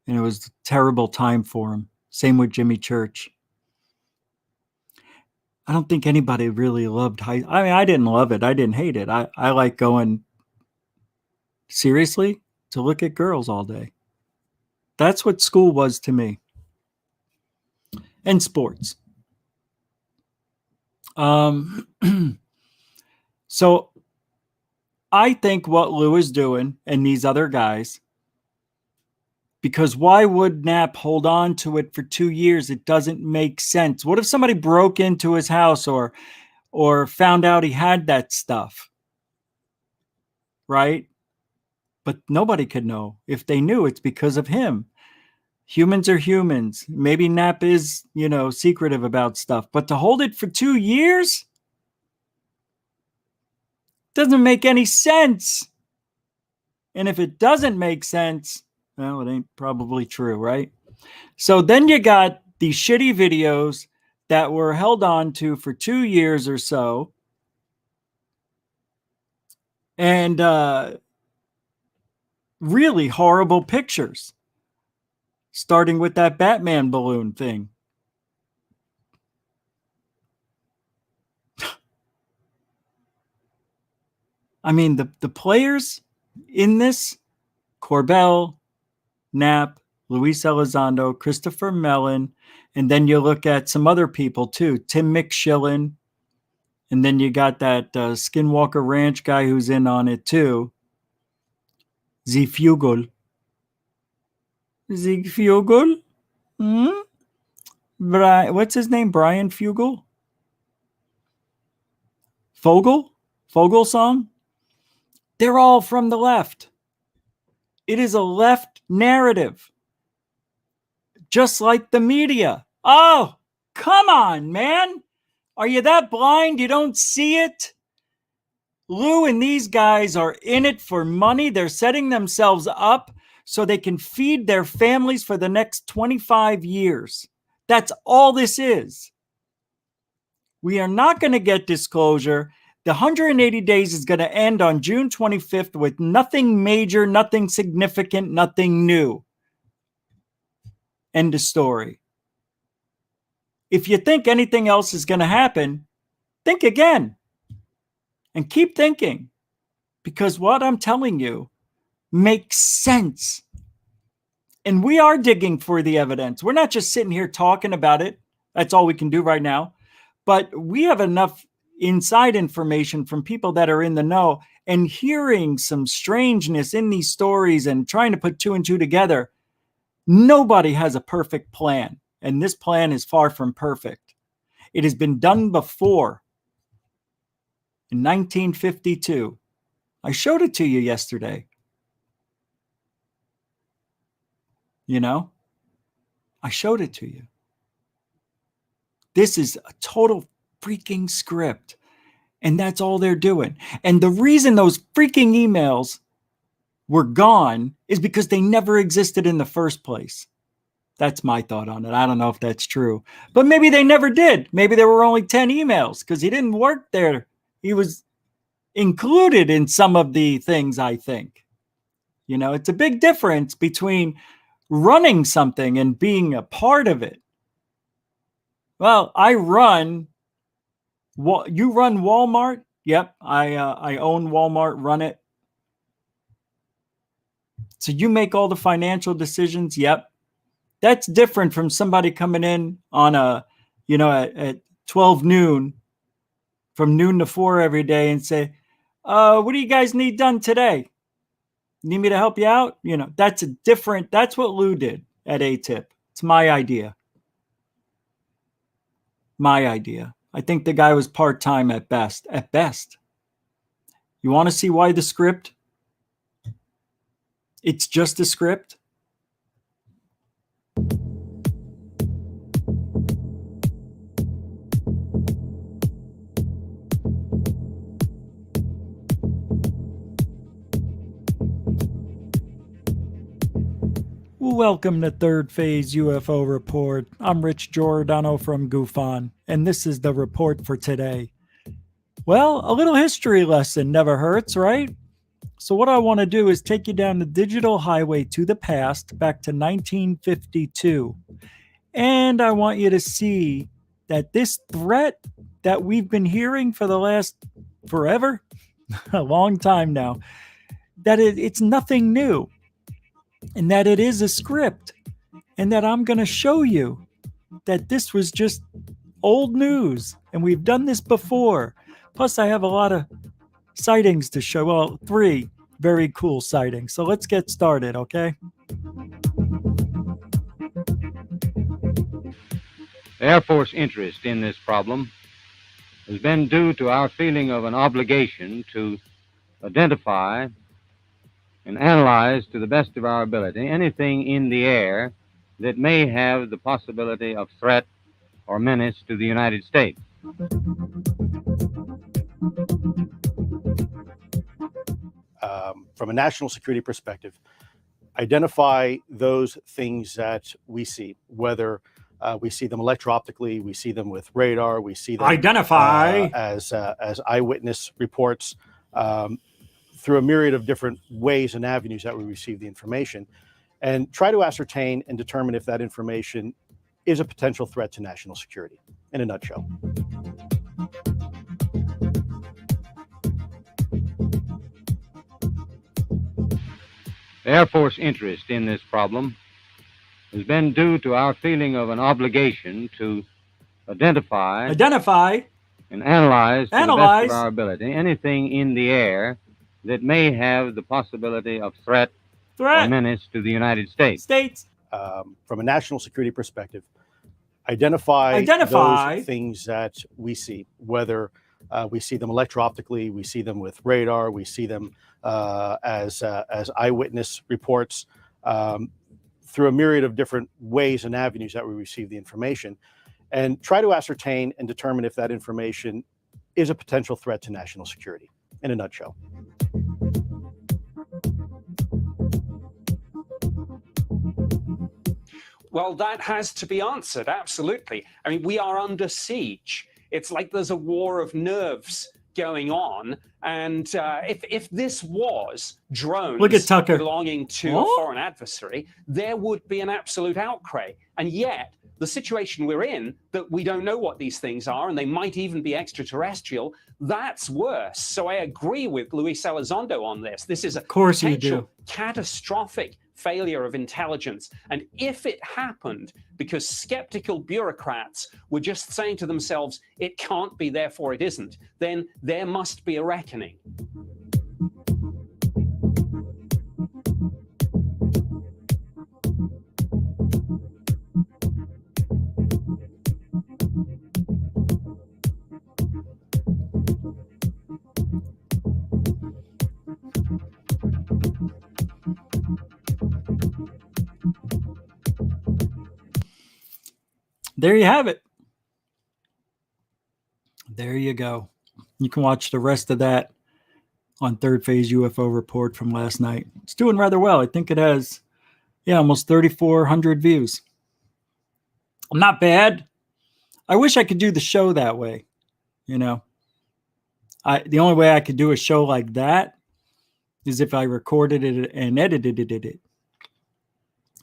And it was a terrible time for him. Same with Jimmy Church. I don't think anybody really loved I didn't love it. I didn't hate it. I like going seriously to look at girls all day. That's what school was to me. And sports. So I think what Lou is doing and these other guys, Because why would Knapp hold on to it for 2 years? It doesn't make sense. What if somebody broke into his house or found out he had that stuff? Right? But nobody could know. If they knew, it's because of him. Humans are humans. Maybe Knapp is, secretive about stuff. But to hold it for 2 years? Doesn't make any sense. And if it doesn't make sense, well, it ain't probably true, right? So then you got these shitty videos that were held on to for 2 years or so. And really horrible pictures. Starting with that Batman balloon thing. I mean, the players in this, Corbell, Knapp, Luis Elizondo, Christopher Mellon, and then you look at some other people too, Tim McShillen, and then you got that Skinwalker Ranch guy who's in on it too, Ziegfeld. What's his name? Brian Fugel? Fogel song? They're all from the left. It is a left narrative. Just like the media. Oh, come on, man. Are you that blind you don't see it? Lou and these guys are in it for money. They're setting themselves up so they can feed their families for the next 25 years. That's all this is. We are not going to get disclosure. The 180 days is going to end on June 25th with nothing major, nothing significant, nothing new. End of story. If you think anything else is going to happen, think again. And keep thinking. Because what I'm telling you makes sense. And we are digging for the evidence. We're not just sitting here talking about it. That's all we can do right now. But we have enough inside information from people that are in the know and hearing some strangeness in these stories and trying to put 2 and 2 together. Nobody has a perfect plan, and this plan is far from perfect. It has been done before. In 1952. I showed it to you yesterday. I showed it to you. This is a total freaking script. And that's all they're doing. And the reason those freaking emails were gone is because they never existed in the first place. That's my thought on it. I don't know if that's true. But maybe they never did. Maybe there were only 10 emails because he didn't work there. He was included in some of the things, I think. It's a big difference between running something and being a part of it. Well, you run Walmart? Yep, I own Walmart, run it. So you make all the financial decisions? Yep. That's different from somebody coming in on at 12 noon, from noon to 4 every day and say, what do you guys need done today? Need me to help you out? That's what Lou did at ATIP. It's my idea. I think the guy was part-time at best. You want to see why the script? It's just a script. Welcome to Third Phase UFO Report. I'm Rich Giordano from GoofOn, and this is the report for today. Well, a little history lesson never hurts, right? So what I want to do is take you down the digital highway to the past, back to 1952. And I want you to see that this threat that we've been hearing for the last forever, a long time now, that it's nothing new. And that it is a script, and that I'm going to show you that this was just old news, and we've done this before. Plus, I have a lot of sightings to show. Well, 3 very cool sightings. So let's get started, okay?
The Air Force interest in this problem has been due to our feeling of an obligation to identify and analyze to the best of our ability anything in the air that may have the possibility of threat or menace to the United States.
From a national security perspective, identify those things that we see, whether we see them electro-optically, we see them with radar, we see them
Identify.
as eyewitness reports, through a myriad of different ways and avenues that we receive the information, and try to ascertain and determine if that information is a potential threat to national security, in a nutshell.
The Air Force interest in this problem has been due to our feeling of an obligation to identify
and
analyze to the best of our ability anything in the air that may have the possibility of threat or menace to the United States.
From a national security perspective, identify those things that we see, whether we see them electro-optically, we see them with radar, we see them as eyewitness reports, through a myriad of different ways and avenues that we receive the information, and try to ascertain and determine if that information is a potential threat to national security, in a nutshell.
Well, that has to be answered, absolutely. I mean, we are under siege. It's like there's a war of nerves going on. And if this was drones belonging to a foreign adversary, there would be an absolute outcry. And yet, the situation we're in, that we don't know what these things are, and they might even be extraterrestrial, that's worse. So I agree with Luis Elizondo on this. This is a potential catastrophic failure of intelligence. And if it happened because skeptical bureaucrats were just saying to themselves, it can't be, therefore it isn't, then there must be a reckoning.
There you have it. There you go. You can watch the rest of that on Third Phase UFO Report from last night. It's doing rather well. I think it has, almost 3,400 views. Not bad. I wish I could do the show that way. The only way I could do a show like that is if I recorded it and edited it.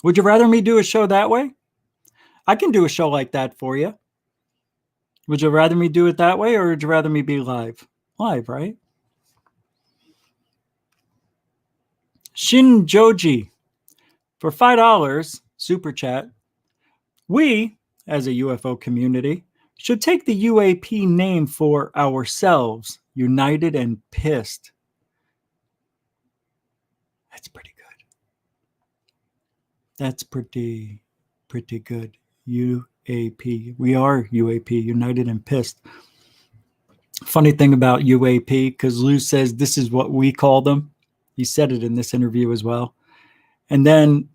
Would you rather me do a show that way? I can do a show like that for you. Would you rather me do it that way, or would you rather me be live? Live, right? Shin Joji, for $5 super chat. We, as a UFO community, should take the UAP name for ourselves, United and Pissed. That's pretty good. That's pretty good. UAP. We are UAP, United and Pissed. Funny thing about UAP, because Lou says this is what we call them. He said it in this interview as well. And then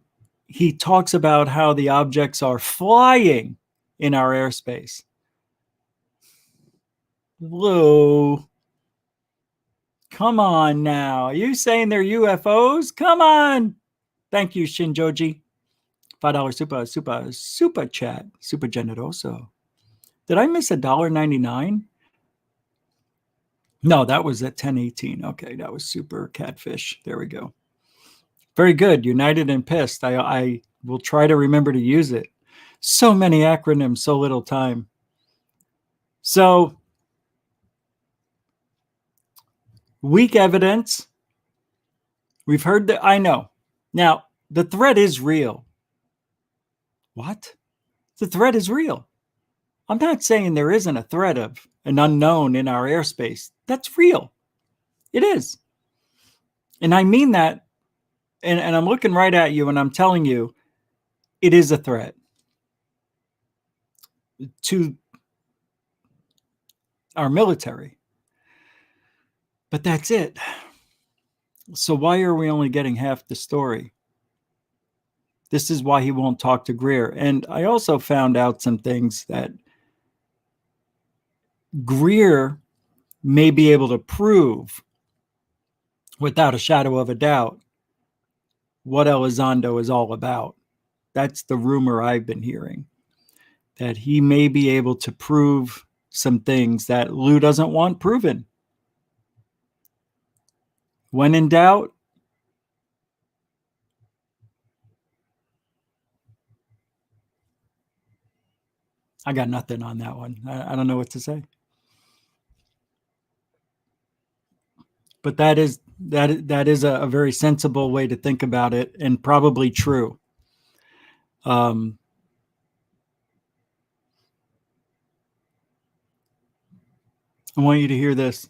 he talks about how the objects are flying in our airspace. Lou, come on now. Are you saying they're UFOs? Come on. Thank you, Shinjoji. $5 super chat. Super generoso. Did I miss $1.99? No, that was at 10:18. Okay, that was super catfish. There we go. Very good. United and Pissed. I will try to remember to use it. So many acronyms, so little time. So, weak evidence. We've heard that. I know. Now, the threat is real. What? The threat is real. I'm not saying there isn't a threat of an unknown in our airspace. That's real. It is. And I mean that. And I'm looking right at you and I'm telling you, it is a threat. to our military. But that's it. So why are we only getting half the story? This is why he won't talk to Greer. And I also found out some things that Greer may be able to prove without a shadow of a doubt what Elizondo is all about. That's the rumor I've been hearing, that he may be able to prove some things that Lou doesn't want proven. When in doubt, I got nothing on that one. I don't know what to say. But that is a very sensible way to think about it, and probably true. I want you to hear this,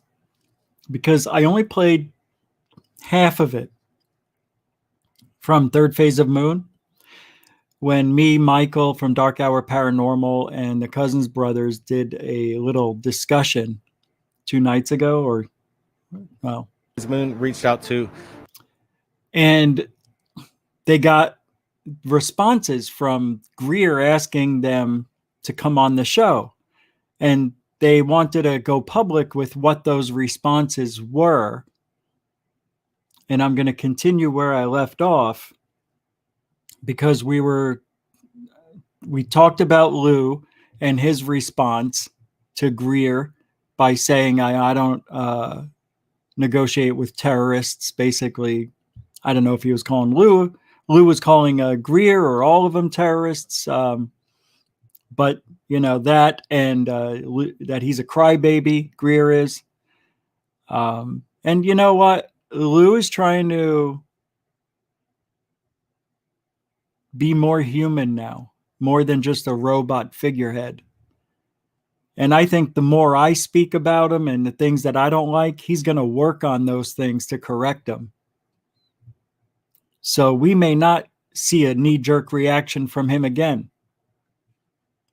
because I only played half of it from Third Phase of Moon, when me, Michael from Dark Hour Paranormal, and the Cousins brothers did a little discussion 2 nights ago, or well,
Moon reached out to,
and they got responses from Greer asking them to come on the show, and they wanted to go public with what those responses were. And I'm going to continue where I left off, because we talked about Lou and his response to Greer by saying, I don't negotiate with terrorists. Basically, I don't know if he was calling Lou was calling Greer or all of them terrorists. But that, and that he's a crybaby, Greer is. And you know what? Lou is trying to be more human now, more than just a robot figurehead. And I think the more I speak about him and the things that I don't like, he's going to work on those things to correct them. So we may not see a knee-jerk reaction from him again,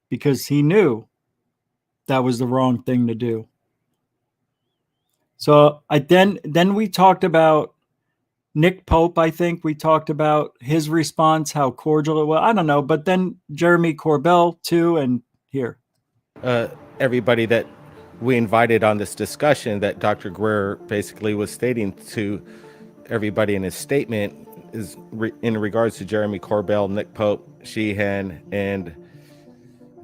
because he knew that was the wrong thing to do. So then we talked about Nick Pope. I think we talked about his response, how cordial it was. I don't know, but then Jeremy Corbell too, and here.
everybody that we invited on this discussion, that Dr. Greer basically was stating to everybody in his statement is in regards to Jeremy Corbell, Nick Pope, Sheehan, and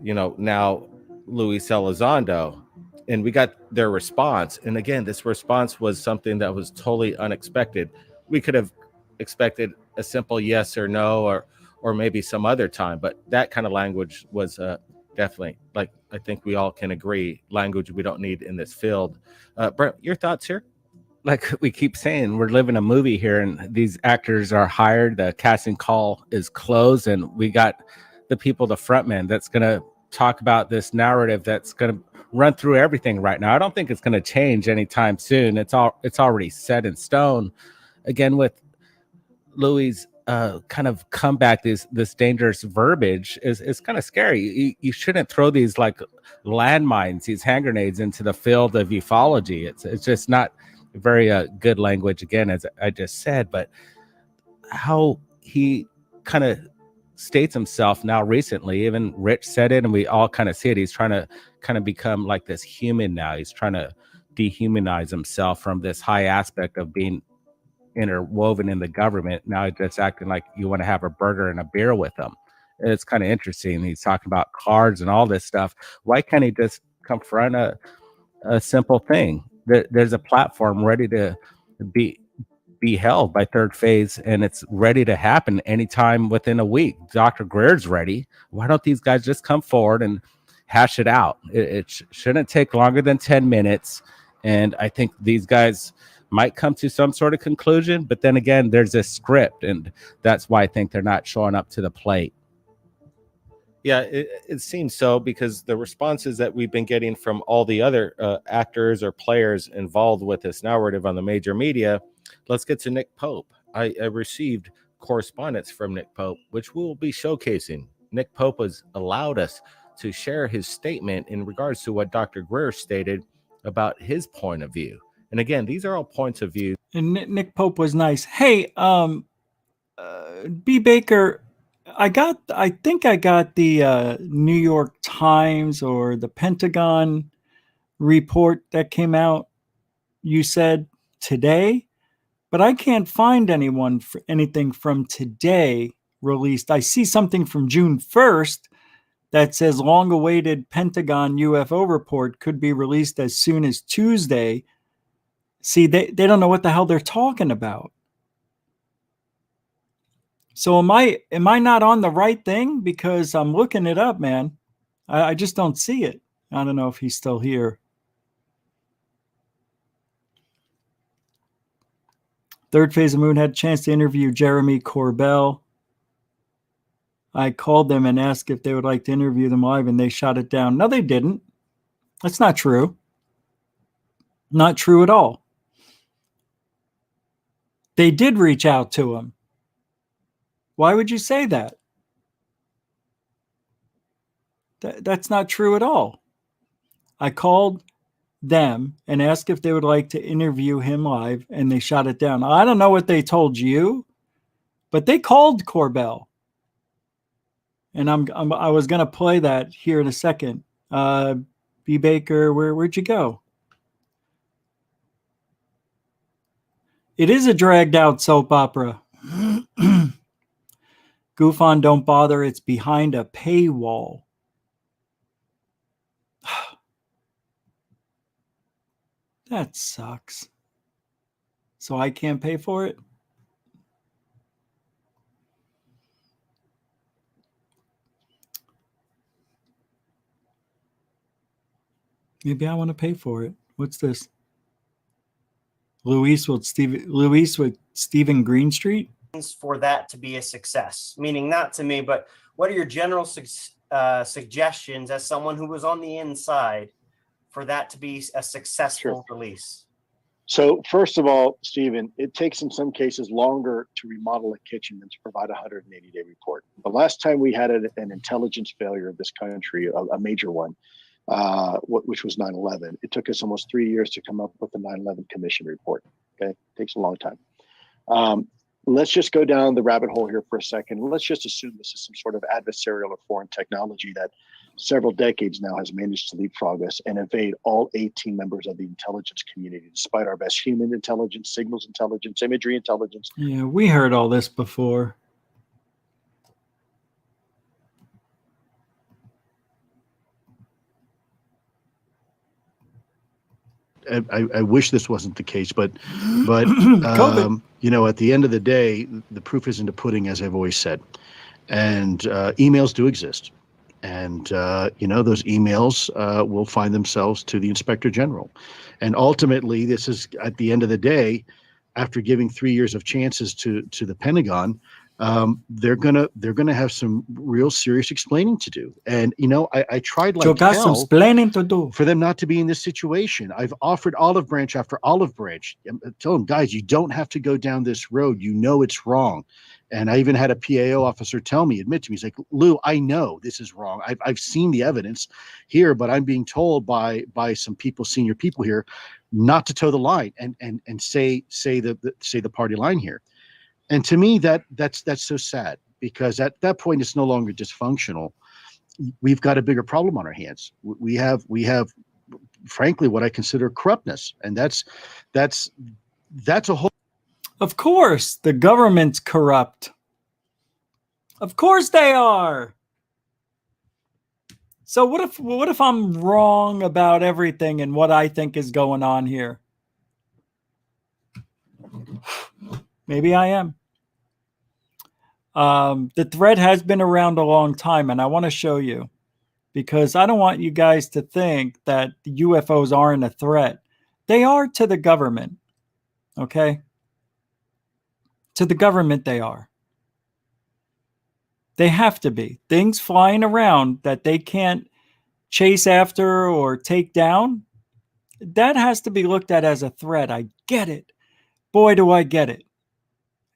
now Luis Elizondo. And we got their response. And again, this response was something that was totally unexpected. We could have expected a simple yes or no, or maybe some other time, but that kind of language was definitely, like, I think we all can agree, language we don't need in this field. Brent, your thoughts here?
Like we keep saying, we're living a movie here, and these actors are hired, the casting call is closed, and we got the people, the frontman, that's going to talk about this narrative that's going to run through everything right now. I don't think it's going to change anytime soon. It's already set in stone. Again, with Louis' kind of comeback, this dangerous verbiage is kind of scary. You shouldn't throw these like landmines, these hand grenades into the field of ufology. It's just not very good language, again, as I just said. But how he kind of states himself now recently, even Rich said it, and we all kind of see it. He's trying to kind of become like this human now. He's trying to dehumanize himself from this high aspect of being interwoven in the government. Now he's just acting like you want to have a burger and a beer with him. It's kind of interesting. He's talking about cards and all this stuff. Why can't he just confront a simple thing? There's a platform ready to be held by Third Phase, and it's ready to happen anytime within a week. Dr. Greer's ready. Why don't these guys just come forward and hash it out? It shouldn't take longer than 10 minutes. And I think these guys might come to some sort of conclusion, but then again, there's a script, and that's why I think they're not showing up to the plate.
Yeah, it seems so, because the responses that we've been getting from all the other actors or players involved with this narrative on the major media. Let's get to Nick Pope. I received correspondence from Nick Pope, which we'll be showcasing. Nick Pope has allowed us to share his statement in regards to what Dr. Greer stated about his point of view. And again, these are all points of view.
And Nick Pope was nice. Hey, B. Baker, I think I got the New York Times or the Pentagon report that came out, you said today, but I can't find anything from today released. I see something from June 1st that says long-awaited Pentagon UFO report could be released as soon as Tuesday. See, they don't know what the hell they're talking about. So am I not on the right thing? Because I'm looking it up, man. I just don't see it. I don't know if he's still here. Third Phase of Moon had a chance to interview Jeremy Corbell. I called them and asked if they would like to interview them live, and they shot it down. No, they didn't. That's not true. Not true at all. They did reach out to him. Why would you say that? That's not true at all. I called them and asked if they would like to interview him live, and they shot it down. I don't know what they told you, but they called Corbell. And I was going to play that here in a second. B. Baker, where'd you go? It is a dragged out soap opera. Goof on, don't bother. It's behind a paywall. That sucks. So I can't pay for it? Maybe I want to pay for it. What's this? Luis with Stephen Greenstreet?
For that to be a success, meaning not to me, but what are your general suggestions as someone who was on the inside for that to be a successful release?
So first of all, Stephen, it takes in some cases longer to remodel a kitchen than to provide a 180-day report. The last time we had an intelligence failure of this country, a major one, which was 9/11, it took us almost 3 years to come up with the 9/11 Commission report. Okay, it takes a long time. Let's just go down the rabbit hole here for a second. Let's just assume this is some sort of adversarial or foreign technology that several decades now has managed to leapfrog us and evade all 18 members of the intelligence community, despite our best human intelligence, signals intelligence, imagery intelligence.
Yeah, we heard all this before.
I wish this wasn't the case, but you know, at the end of the day, the proof is in the pudding, as I've always said. And emails do exist, and you know, those emails will find themselves to the Inspector General, and ultimately, this is at the end of the day, after giving 3 years of chances to the Pentagon. They're gonna have some real serious explaining to do. And you know, I tried like hell
explaining to do
for them not to be in this situation. I've offered olive branch after olive branch. I told them, guys, you don't have to go down this road. You know it's wrong. And I even had a PAO officer admit to me, he's like, Lou, I know this is wrong. I've seen the evidence here, but I'm being told by some people, senior people here, not to toe the line and say the party line here. And to me, that's so sad, because at that point, it's no longer dysfunctional. We've got a bigger problem on our hands. We have, frankly, what I consider corruptness, and that's a whole.
Of course, the government's corrupt. Of course they are. So what if I'm wrong about everything and what I think is going on here? Maybe I am. The thread has been around a long time, and I want to show you, because I don't want you guys to think that the UFOs aren't a threat. They are to the government, okay? To the government, they are. They have to be. Things flying around that they can't chase after or take down, that has to be looked at as a threat. I get it. Boy, do I get it.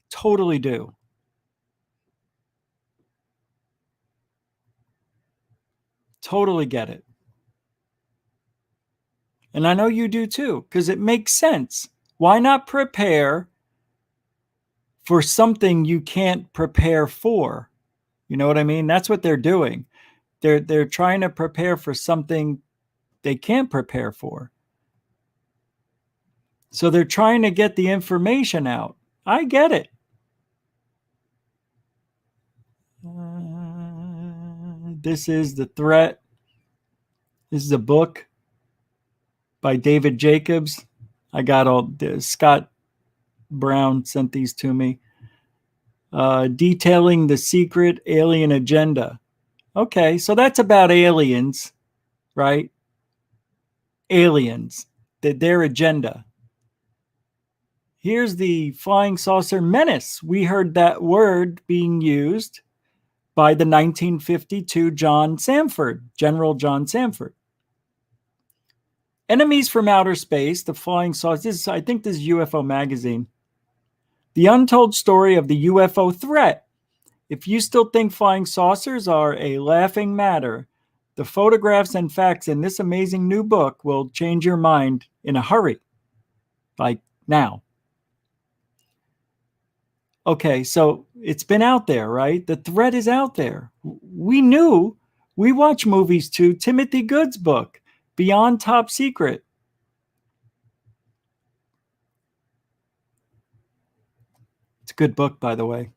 Totally do. totally get it. And I know you do too, because it makes sense. Why not prepare for something you can't prepare for? You know what I mean? That's what they're doing. They're trying to prepare for something they can't prepare for. So they're trying to get the information out. I get it. This is The Threat. This is a book by David Jacobs. I got Scott Brown sent these to me. Detailing the secret alien agenda. Okay, so that's about aliens, right? Aliens, their agenda. Here's the flying saucer menace. We heard that word being used by the 1952 General John Samford. Enemies from outer space, the flying saucers. I think this is UFO magazine. The untold story of the UFO threat. If you still think flying saucers are a laughing matter, the photographs and facts in this amazing new book will change your mind in a hurry. Like now. Okay, so it's been out there, right? The threat is out there. We knew. We watch movies too. Timothy Good's book, Beyond Top Secret. It's a good book, by the way.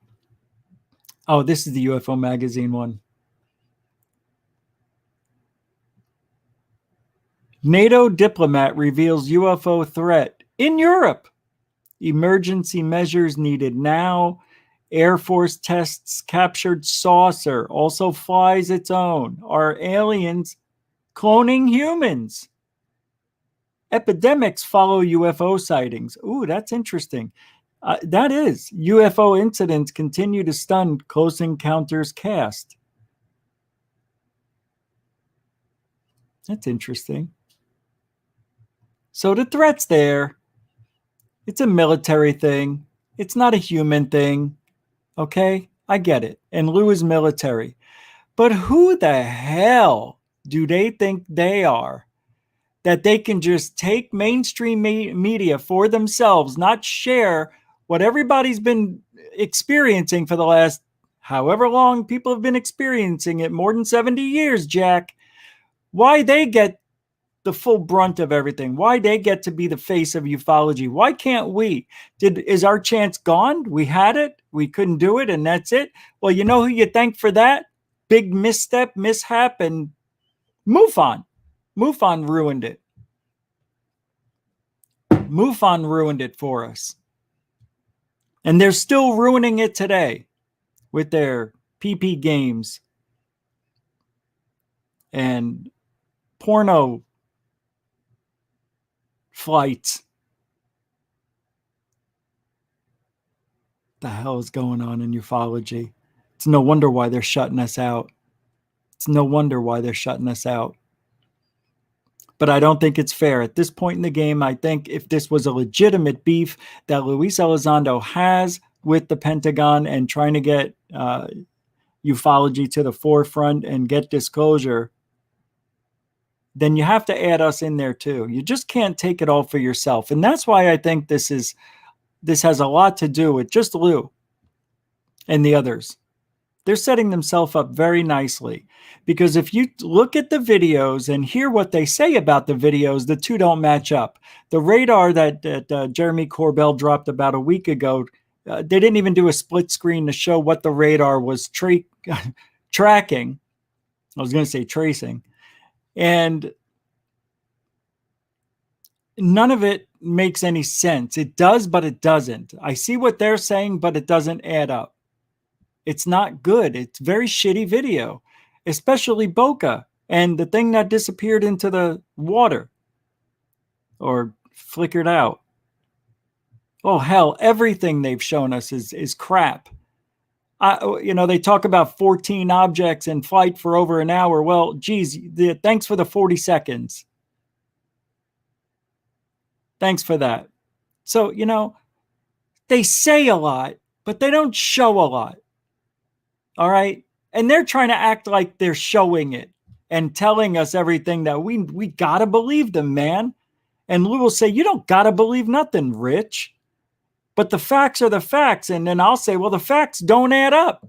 Oh, this is the UFO magazine one. NATO diplomat reveals UFO threat in Europe. Emergency measures needed now. Air Force tests captured saucer, also flies its own. Are aliens cloning humans? Epidemics follow UFO sightings. Ooh, that's interesting. That is. UFO incidents continue to stun Close Encounters cast. That's interesting. So the threat's there. It's a military thing. It's not a human thing. Okay? I get it. And Lou is military. But who the hell do they think they are? That they can just take mainstream media for themselves, not share what everybody's been experiencing for the last however long people have been experiencing it, more than 70 years, Jack. Why they get the full brunt of everything? Why they get to be the face of ufology? Why can't we? Is our chance gone? We had it, we couldn't do it, and that's it. Well, you know who you thank for that? Big misstep, mishap, and MUFON. MUFON ruined it. MUFON ruined it for us. And they're still ruining it today with their PP games and porno flights. The hell is going on in ufology? It's no wonder why they're shutting us out. It's no wonder why they're shutting us out. But I don't think it's fair. At this point in the game, I think if this was a legitimate beef that Luis Elizondo has with the Pentagon and trying to get ufology to the forefront and get disclosure, then you have to add us in there too. You just can't take it all for yourself. And that's why I think this has a lot to do with just Lou and the others. They're setting themselves up very nicely, because if you look at the videos and hear what they say about the videos, the two don't match up. The radar that Jeremy Corbell dropped about a week ago, they didn't even do a split screen to show what the radar was tracking. I was going to say tracing. And none of it makes any sense. It does, but it doesn't. I see what they're saying, but it doesn't add up. It's not good. It's very shitty video, especially Boca and the thing that disappeared into the water or flickered out. Oh, hell, everything they've shown us is crap. They talk about 14 objects in flight for over an hour. Well, geez, thanks for the 40 seconds. Thanks for that. So, they say a lot, but they don't show a lot. All right. And they're trying to act like they're showing it. and telling us everything that we got to believe them, man. And Lou will say, you don't got to believe nothing, Rich. But the facts are the facts. And then I'll say, well, the facts don't add up.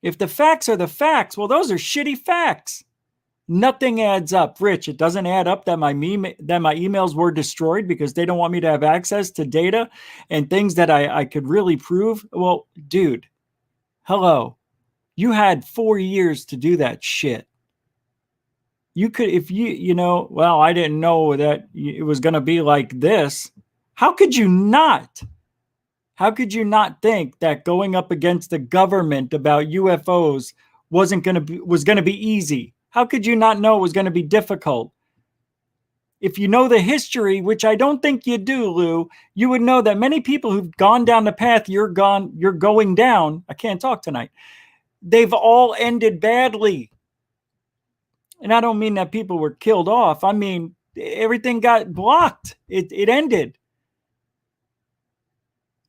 If the facts are the facts, well, those are shitty facts. Nothing adds up. Rich, it doesn't add up that my emails were destroyed because they don't want me to have access to data and things that I could really prove. Well, dude, hello. You had 4 years to do that shit. You could, if well, I didn't know that it was going to be like this. How could you not? How could you not think that going up against the government about UFOs was going to be easy? How could you not know it was going to be difficult? If you know the history, which I don't think you do, Lou, you would know that many people who've gone down the path you're going down, I can't talk tonight, they've all ended badly. And I don't mean that people were killed off. I mean, everything got blocked. It ended.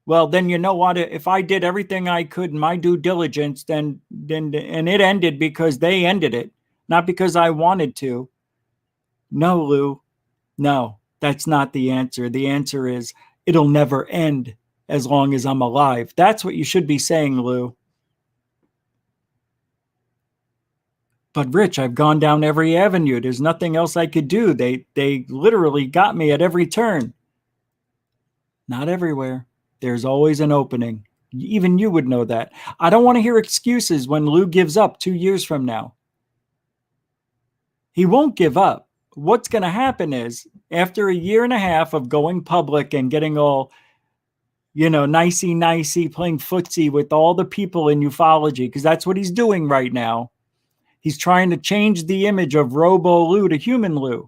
Well, then you know what? If I did everything I could in my due diligence, then and it ended because they ended it, not because I wanted to. No, Lou. No, that's not the answer. The answer is it'll never end as long as I'm alive. That's what you should be saying, Lou. But Rich, I've gone down every avenue. There's nothing else I could do. They literally got me at every turn. Not everywhere. There's always an opening. Even you would know that. I don't want to hear excuses when Lou gives up 2 years from now. He won't give up. What's going to happen is after a year and a half of going public and getting all, nicey, playing footsie with all the people in ufology, because that's what he's doing right now. He's trying to change the image of Robo Lou to Human Lou.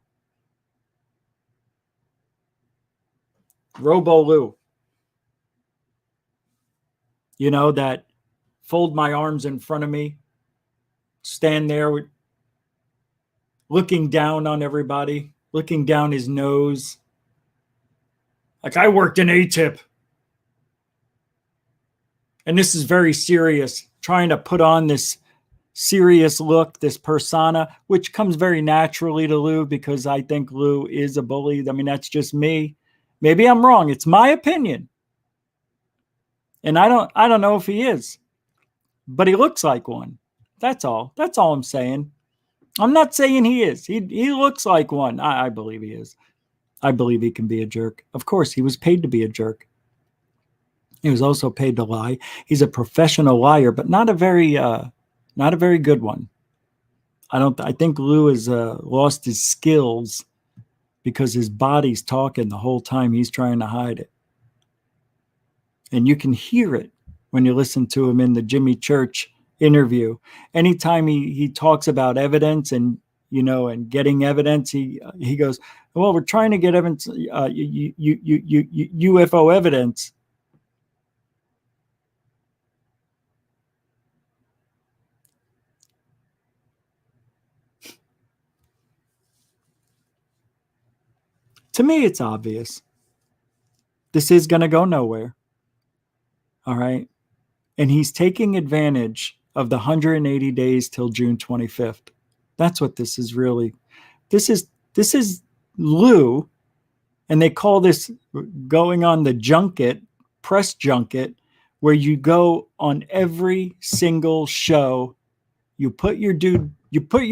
Robo Lou. That fold my arms in front of me, stand there looking down on everybody, looking down his nose. Like, I worked in ATIP. And this is very serious, trying to put on this serious look, this persona, which comes very naturally to Lou because I think Lou is a bully. I mean, that's just me. Maybe I'm wrong. It's my opinion. And I don't know if he is, but he looks like one. That's all. That's all I'm saying. I'm not saying he is. He looks like one. I believe he is. I believe he can be a jerk. Of course, he was paid to be a jerk. He was also paid to lie. He's a professional liar, but not a very good one. I think Lou has lost his skills because his body's talking the whole time he's trying to hide it. And you can hear it when you listen to him in the Jimmy Church interview. Anytime he talks about evidence and getting evidence, he goes, well, we're trying to get evidence, UFO evidence. To me, it's obvious. This is going to go nowhere. All right. And he's taking advantage of the 180 days till June 25th. That's what this is really. This is Lou. And they call this going on the junket, press junket, where you go on every single show. You put your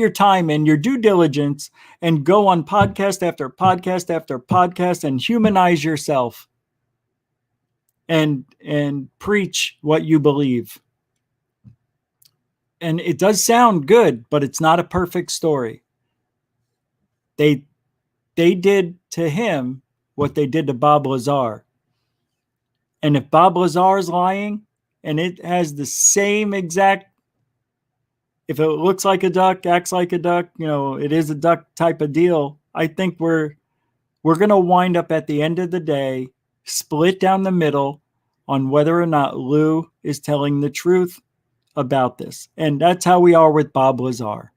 time in, your due diligence, and go on podcast after podcast after podcast and humanize yourself and preach what you believe. And it does sound good, but it's not a perfect story. They did to him what they did to Bob Lazar. And if Bob Lazar is lying and it has the same exact, if it looks like a duck, acts like a duck, it is a duck type of deal, I think we're going to wind up at the end of the day, split down the middle on whether or not Lou is telling the truth about this. And that's how we are with Bob Lazar.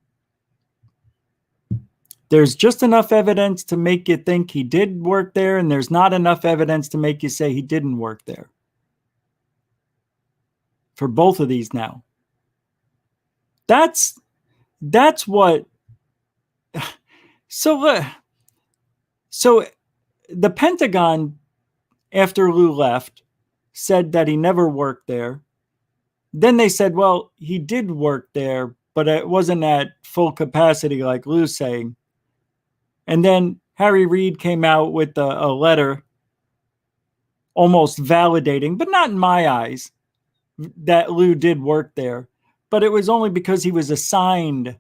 There's just enough evidence to make you think he did work there, and there's not enough evidence to make you say he didn't work there. For both of these now. That's That's what. So the Pentagon, after Lou left, said that he never worked there. Then they said, well, he did work there, but it wasn't at full capacity like Lou's saying. And then Harry Reid came out with a letter almost validating, but not in my eyes, that Lou did work there. But it was only because he was assigned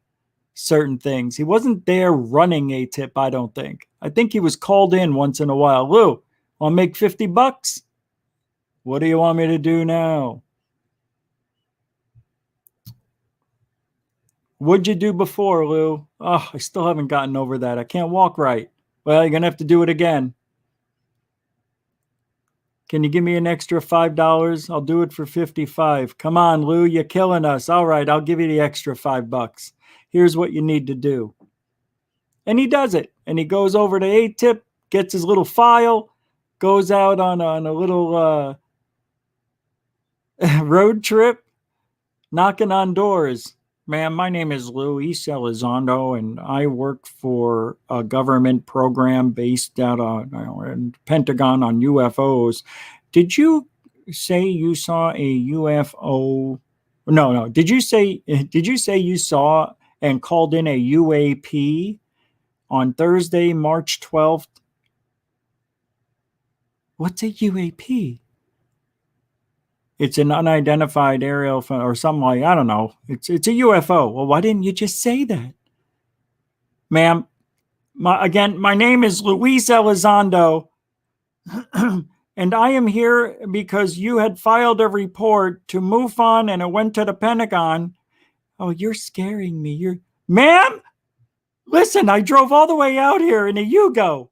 certain things. He wasn't there running ATIP, I don't think. I think he was called in once in a while. Lou, want to make $50? What do you want me to do now? What'd you do before, Lou? Oh, I still haven't gotten over that. I can't walk right. Well, you're going to have to do it again. Can you give me an extra $5? I'll do it for $55. Come on, Lou, you're killing us. All right, I'll give you the extra $5. Here's what you need to do. And he does it. And he goes over to ATIP, gets his little file, goes out on a little road trip, knocking on doors. Ma'am, my name is Luis Elizondo, and I work for a government program based out on Pentagon on UFOs. Did you say you saw a UFO? No. Did you say you saw and called in a UAP on Thursday, March 12th? What's a UAP? It's an unidentified aerial or something like, I don't know. It's a UFO. Well, why didn't you just say that? Ma'am, my name is Luis Elizondo, and I am here because you had filed a report to MUFON and it went to the Pentagon. Oh, you're scaring me. Ma'am, listen, I drove all the way out here in a Yugo.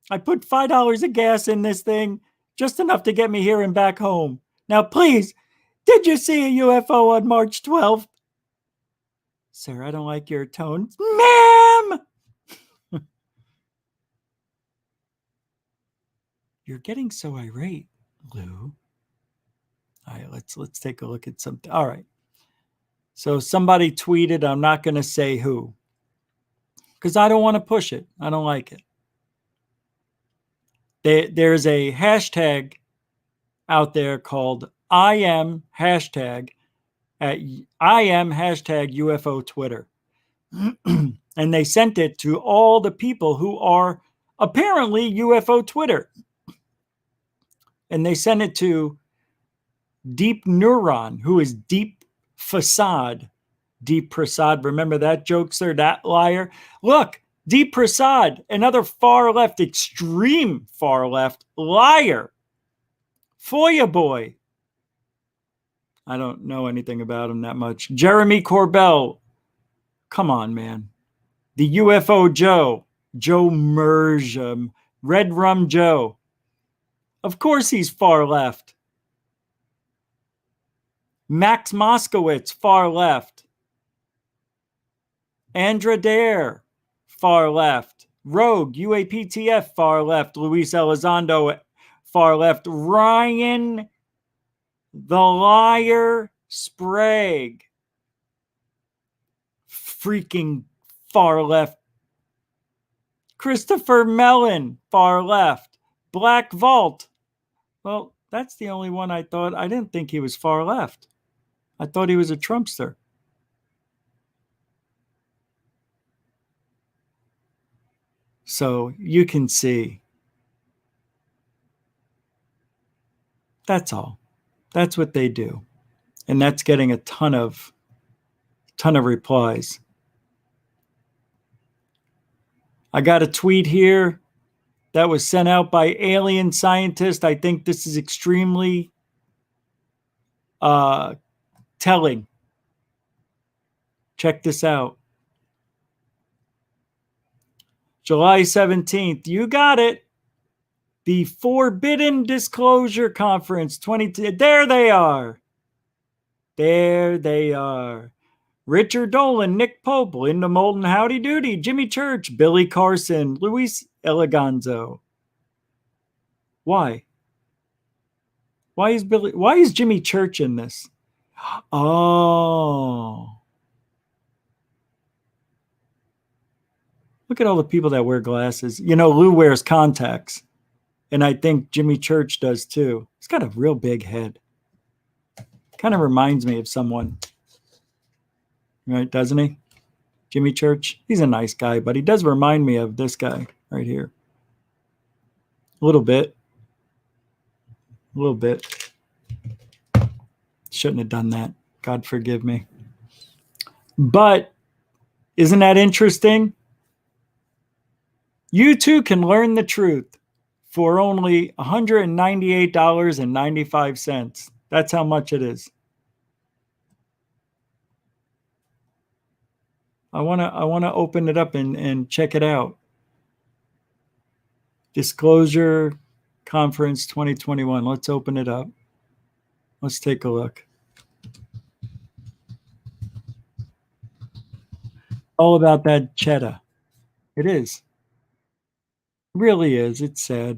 I put $5 of gas in this thing, just enough to get me here and back home. Now, please, did you see a UFO on March 12th? Sir, I don't like your tone. Ma'am! You're getting so irate, Lou. All right, let's take a look at something. All right. So somebody tweeted, I'm not going to say who, because I don't want to push it. I don't like it. There's a hashtag out there called I am hashtag UFO Twitter. And they sent it to all the people who are apparently UFO Twitter. And they sent it to Deep Neuron, who is Deep Facade. Deep Prasad, remember that jokester, that liar? Look, Deep Prasad, another far left, extreme far left liar. Foya boy. I don't know anything about him that much. Jeremy Corbell. Come on, man. The UFO Joe. Joe Merge. Red Rum Joe. Of course he's far left. Max Moskowitz, far left. Andra Dare, far left. Rogue, UAPTF, far left. Luis Elizondo, far left. Ryan the Liar Sprague, freaking far left. Christopher Mellon, far left. Black Vault. Well, that's the only one I thought. I didn't think he was far left. I thought he was a Trumpster. So you can see. That's all. That's what they do. And that's getting a ton of replies. I got a tweet here that was sent out by Alien Scientist. I think this is extremely telling. Check this out. July 17th. You got it. The Forbidden Disclosure Conference 22. There they are. There they are. Richard Dolan, Nick Pope, Linda Moulton, Howdy Doody, Jimmy Church, Billy Carson, Luis Eleganzo. Why? Why is Jimmy Church in this? Oh. Look at all the people that wear glasses. You know, Lou wears contacts. And I think Jimmy Church does too. He's got a real big head. Kind of reminds me of someone. Right, doesn't he? Jimmy Church. He's a nice guy, but he does remind me of this guy right here. A little bit. A little bit. Shouldn't have done that. God forgive me. But isn't that interesting? You too can learn the truth for only $198.95. That's how much it is. I wanna open it up and check it out. Disclosure Conference 2021. Let's open it up. Let's take a look. All about that cheddar. It is. It really is. It's sad.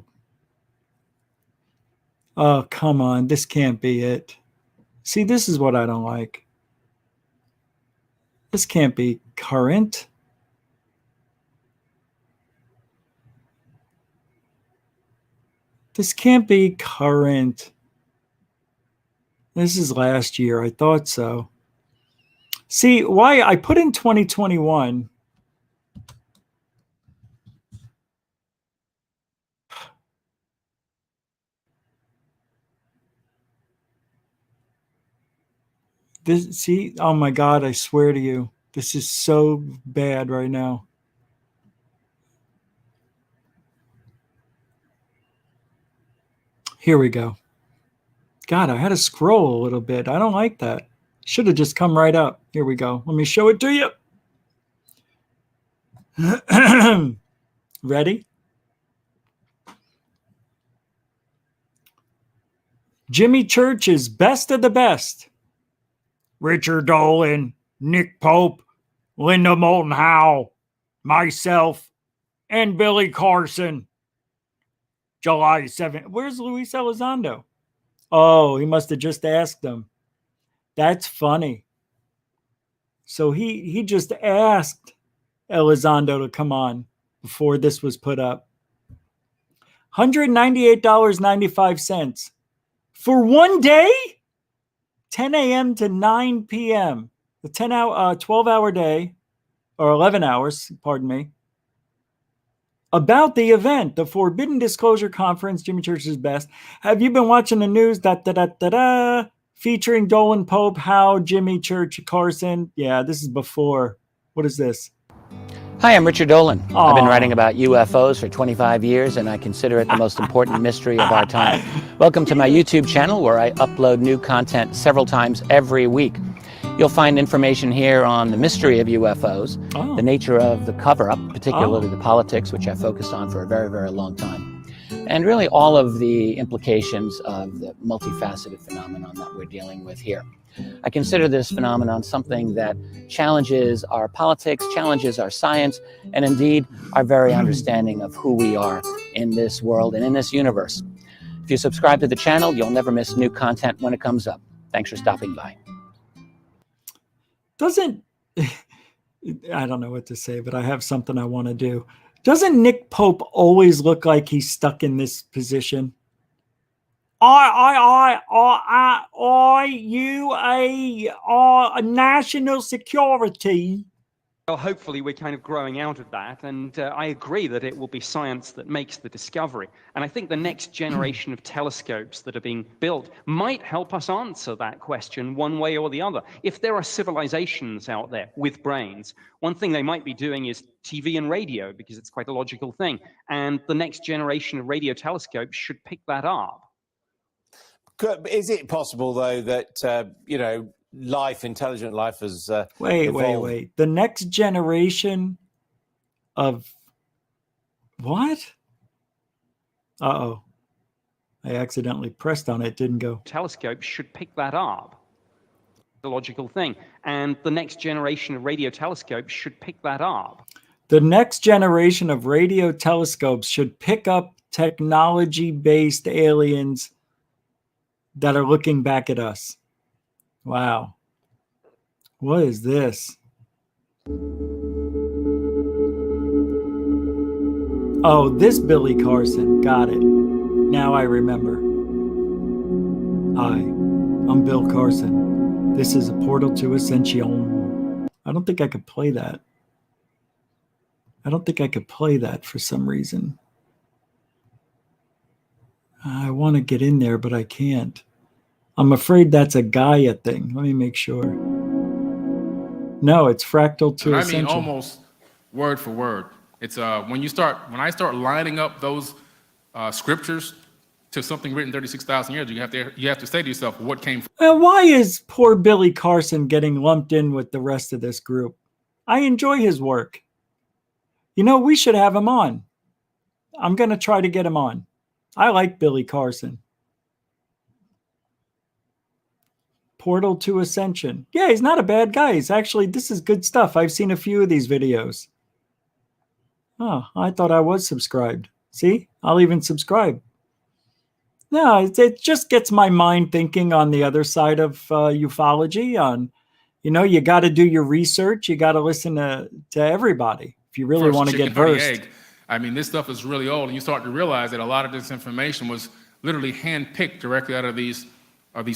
Oh, come on. This can't be it. See, this is what I don't like. This can't be current. This can't be current. This is last year. I thought so. See, why I put in 2021. This, see, oh my God, I swear to you, this is so bad right now. Here we go. God, I had to scroll a little bit. I don't like that. Should have just come right up. Here we go. Let me show it to you. Ready? Jimmy Church is best of the best. Richard Dolan, Nick Pope, Linda Moulton Howe, myself, and Billy Carson. July 7th. Where's Luis Elizondo? Oh, he must have just asked them. That's funny. So he just asked Elizondo to come on before this was put up. $198.95 for one day, 10 a.m. to 9 p.m. The 12-hour day, or 11 hours, pardon me. About the event, the Forbidden Disclosure Conference, Jimmy Church is best. Have you been watching the news? Featuring Dolan, Pope, Howe, Jimmy Church, Carson. Yeah, this is before. What is this?
Hi, I'm Richard Dolan. I've been writing about UFOs for 25 years, and I consider it the most important mystery of our time. Welcome to my YouTube channel, where I upload new content several times every week. You'll find information here on the mystery of UFOs, the nature of the cover-up, particularly the politics, which I focused on for a very, very long time, and really all of the implications of the multifaceted phenomenon that we're dealing with here. I consider this phenomenon something that challenges our politics, challenges our science, and indeed our very understanding of who we are in this world and in this universe. If you subscribe to the channel, you'll never miss new content when it comes up. Thanks for stopping by.
Doesn't, I don't know what to say, but I have something I want to do. Doesn't Nick Pope always look like he's stuck in this position? National security.
Well, hopefully we're kind of growing out of that, and I agree that it will be science that makes the discovery. And I think the next generation of telescopes that are being built might help us answer that question one way or the other. If there are civilizations out there with brains, one thing they might be doing is TV and radio, because it's quite a logical thing. And the next generation of radio telescopes should pick that up.
Is it possible, though, that, life, intelligent life has
Wait. The next generation of what? Uh-oh. I accidentally pressed on it, didn't go.
Telescopes should pick that up. The logical thing. And the next generation of radio telescopes should pick that up.
The next generation of radio telescopes should pick up technology-based aliens that are looking back at us. Wow. What is this? Oh, this Billy Carson. Got it. Now I remember. Hi, I'm Bill Carson. This is a portal to Ascension. I don't think I could play that. I don't think I could play that for some reason. I want to get in there, but I can't. I'm afraid that's a Gaia thing. Let me make sure. No, it's fractal to
And I
Ascension.
mean almost word for word. It's when I start lining up those scriptures to something written 36,000 years, you have to say to yourself, what came from?
Why is poor Billy Carson getting lumped in with the rest of this group? I enjoy his work. You know, we should have him on. I'm going to try to get him on. I like Billy Carson. Portal to Ascension. Yeah, he's not a bad guy. He's actually, this is good stuff. I've seen a few of these videos. Oh, I thought I was subscribed. See, I'll even subscribe. No, it just gets my mind thinking on the other side of ufology. On, you know, you got to do your research. You got to listen to everybody if you really want to get versed.
I mean, this stuff is really old, and you start to realize that a lot of this information was literally handpicked directly out of these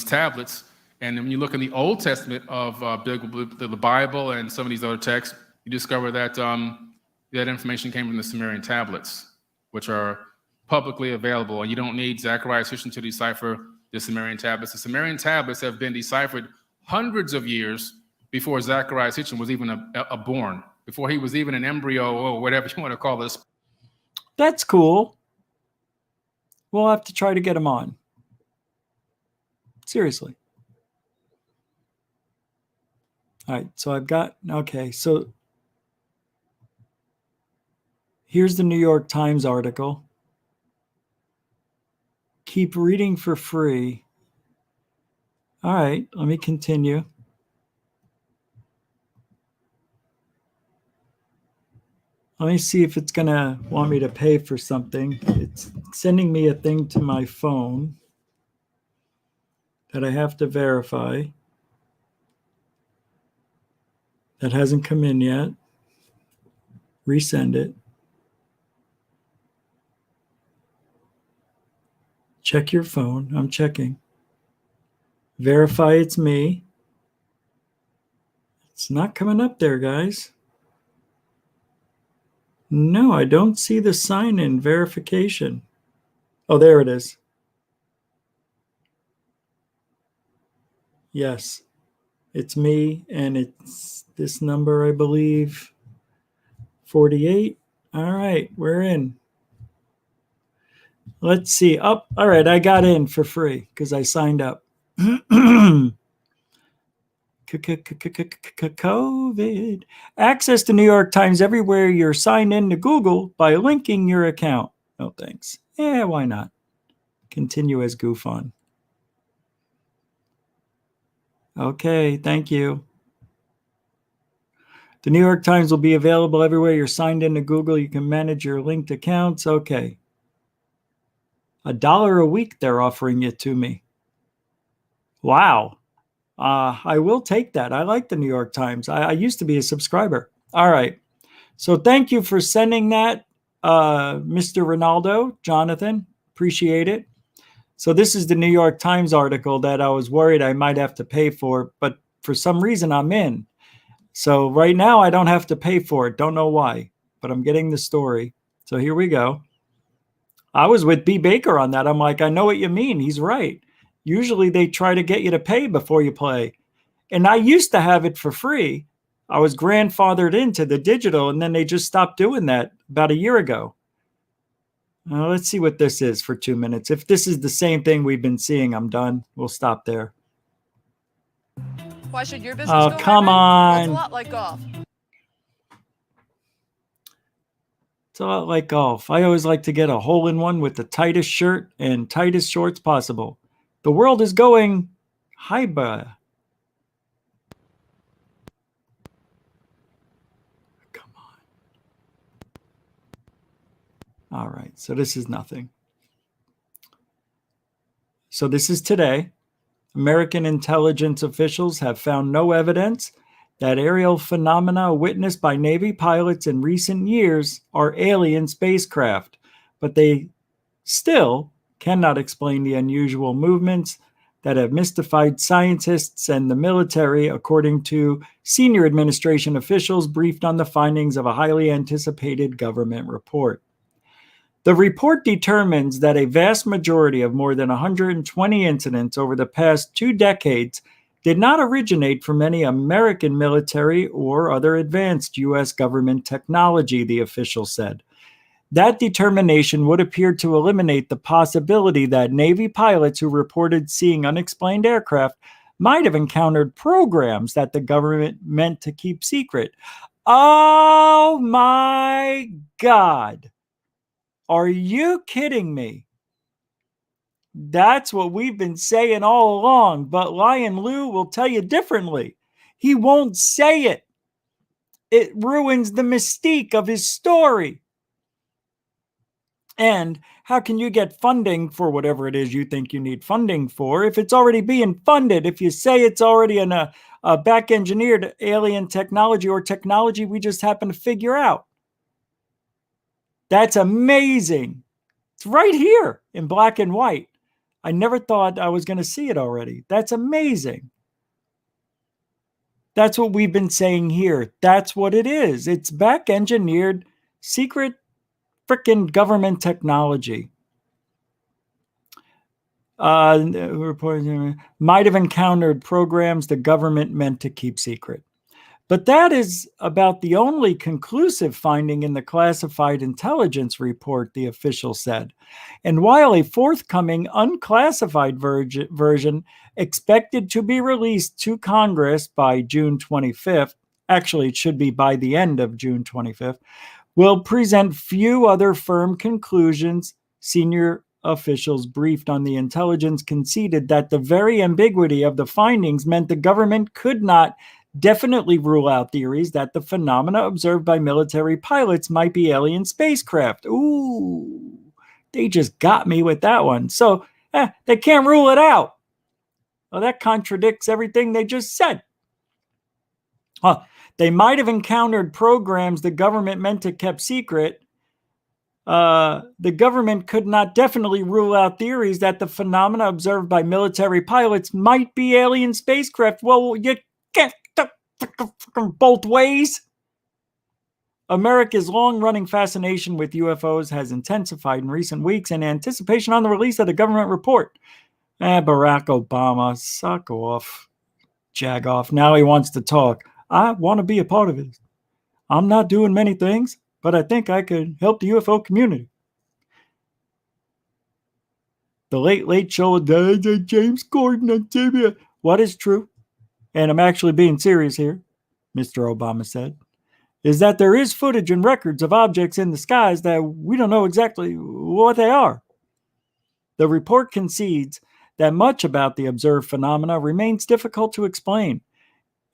tablets. And when you look in the Old Testament of the Bible and some of these other texts, you discover that that information came from the Sumerian tablets, which are publicly available, and you don't need Zechariah's Sitchin to decipher the Sumerian tablets. The Sumerian tablets have been deciphered hundreds of years before Zechariah's Sitchin was even born, before he was even an embryo or whatever you want to call this.
That's cool. We'll have to try to get him on. Seriously. All right, so I've got, okay, so here's the New York Times article. Keep reading for free. All right, let me continue. Let me see if it's going to want me to pay for something. It's sending me a thing to my phone that I have to verify. That hasn't come in yet. Resend it. Check your phone. I'm checking. Verify it's me. It's not coming up there, guys. No, I don't see the sign-in verification. Oh, there it is. Yes, it's me, and it's this number, I believe, 48. All right, we're in. Let's see. Oh, all right, I got in for free because I signed up. COVID. Access to New York Times everywhere you're signed in to Google by linking your account. No thanks. Yeah, why not? Continue as goof on. Okay, thank you. The New York Times will be available everywhere you're signed in to Google. You can manage your linked accounts. Okay. $1 a week they're offering it to me. Wow. I will take that. I like the New York Times. I used to be a subscriber. All right. So thank you for sending that, Mr. Ronaldo, Jonathan. Appreciate it. So this is the New York Times article that I was worried I might have to pay for, but for some reason I'm in. So right now I don't have to pay for it. Don't know why, but I'm getting the story. So here we go. I was with B. Baker on that. I'm like, I know what you mean. He's right. Usually they try to get you to pay before you play. And I used to have it for free. I was grandfathered into the digital, and then they just stopped doing that about a year ago. Let's see what this is for 2 minutes. If this is the same thing we've been seeing, I'm done. We'll stop there.
Why should your business go
come
hybrid?
on.
It's a lot like golf.
It's a lot like golf. I always like to get a hole-in-one with the tightest shirt and tightest shorts possible. The world is going hybrid. Come on. All right, so this is nothing. So this is today. American intelligence officials have found no evidence that aerial phenomena witnessed by Navy pilots in recent years are alien spacecraft, but they still cannot explain the unusual movements that have mystified scientists and the military, according to senior administration officials briefed on the findings of a highly anticipated government report. The report determines that a vast majority of more than 120 incidents over the past 2 decades did not originate from any American military or other advanced U.S. government technology, the official said. That determination would appear to eliminate the possibility that Navy pilots who reported seeing unexplained aircraft might have encountered programs that the government meant to keep secret. Oh my God. Are you kidding me? That's what we've been saying all along, but Lion Lou will tell you differently. He won't say it. It ruins the mystique of his story. And how can you get funding for whatever it is you think you need funding for if it's already being funded? If you say it's already in a back engineered alien technology or technology we just happen to figure out. That's amazing. It's right here in black and white. I never thought I was going to see it already. That's amazing. That's what we've been saying here. That's what it is. It's back engineered secret frickin' government technology. Might have encountered programs the government meant to keep secret. But that is about the only conclusive finding in the classified intelligence report, the official said. And while a forthcoming unclassified version expected to be released to Congress by June 25th, actually it should be by the end of June 25th, will present few other firm conclusions, senior officials briefed on the intelligence conceded that the very ambiguity of the findings meant the government could not definitely rule out theories that the phenomena observed by military pilots might be alien spacecraft. Ooh, they just got me with that one. So they can't rule it out. Well, that contradicts everything they just said. They might have encountered programs the government meant to keep secret. The government could not definitely rule out theories that the phenomena observed by military pilots might be alien spacecraft. Well, you can't both ways. America's long-running fascination with UFOs has intensified in recent weeks in anticipation on the release of the government report. Barack Obama, suck off, jag off. Now he wants to talk. I want to be a part of it. I'm not doing many things, but I think I could help the UFO community. The Late Show with James Corden on TV. What is true, and I'm actually being serious here, Mr. Obama said, is that there is footage and records of objects in the skies that we don't know exactly what they are. The report concedes that much about the observed phenomena remains difficult to explain,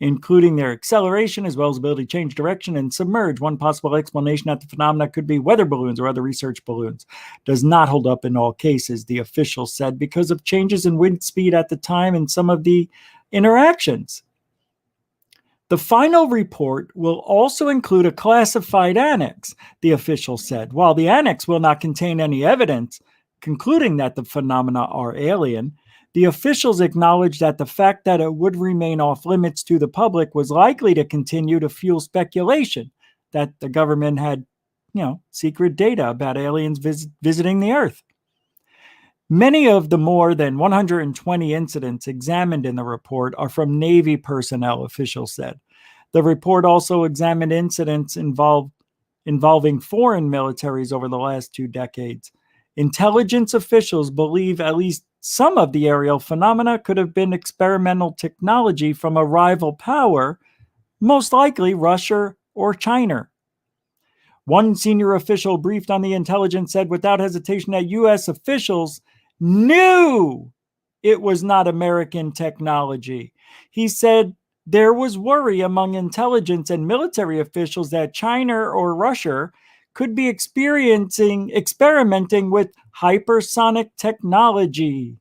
including their acceleration as well as ability to change direction and submerge. One possible explanation that the phenomena could be weather balloons or other research balloons does not hold up in all cases, the official said, because of changes in wind speed at the time and some of the interactions. The final report will also include a classified annex, the official said. While the annex will not contain any evidence concluding that the phenomena are alien, the officials acknowledged that the fact that it would remain off limits to the public was likely to continue to fuel speculation that the government had, secret data about aliens visiting the Earth. Many of the more than 120 incidents examined in the report are from Navy personnel, officials said. The report also examined incidents involving foreign militaries over the last 2 decades. Intelligence officials believe at least some of the aerial phenomena could have been experimental technology from a rival power, most likely Russia or China. One senior official briefed on the intelligence said without hesitation that U.S. officials knew it was not American technology. He said there was worry among intelligence and military officials that China or Russia could be experimenting with hypersonic technology.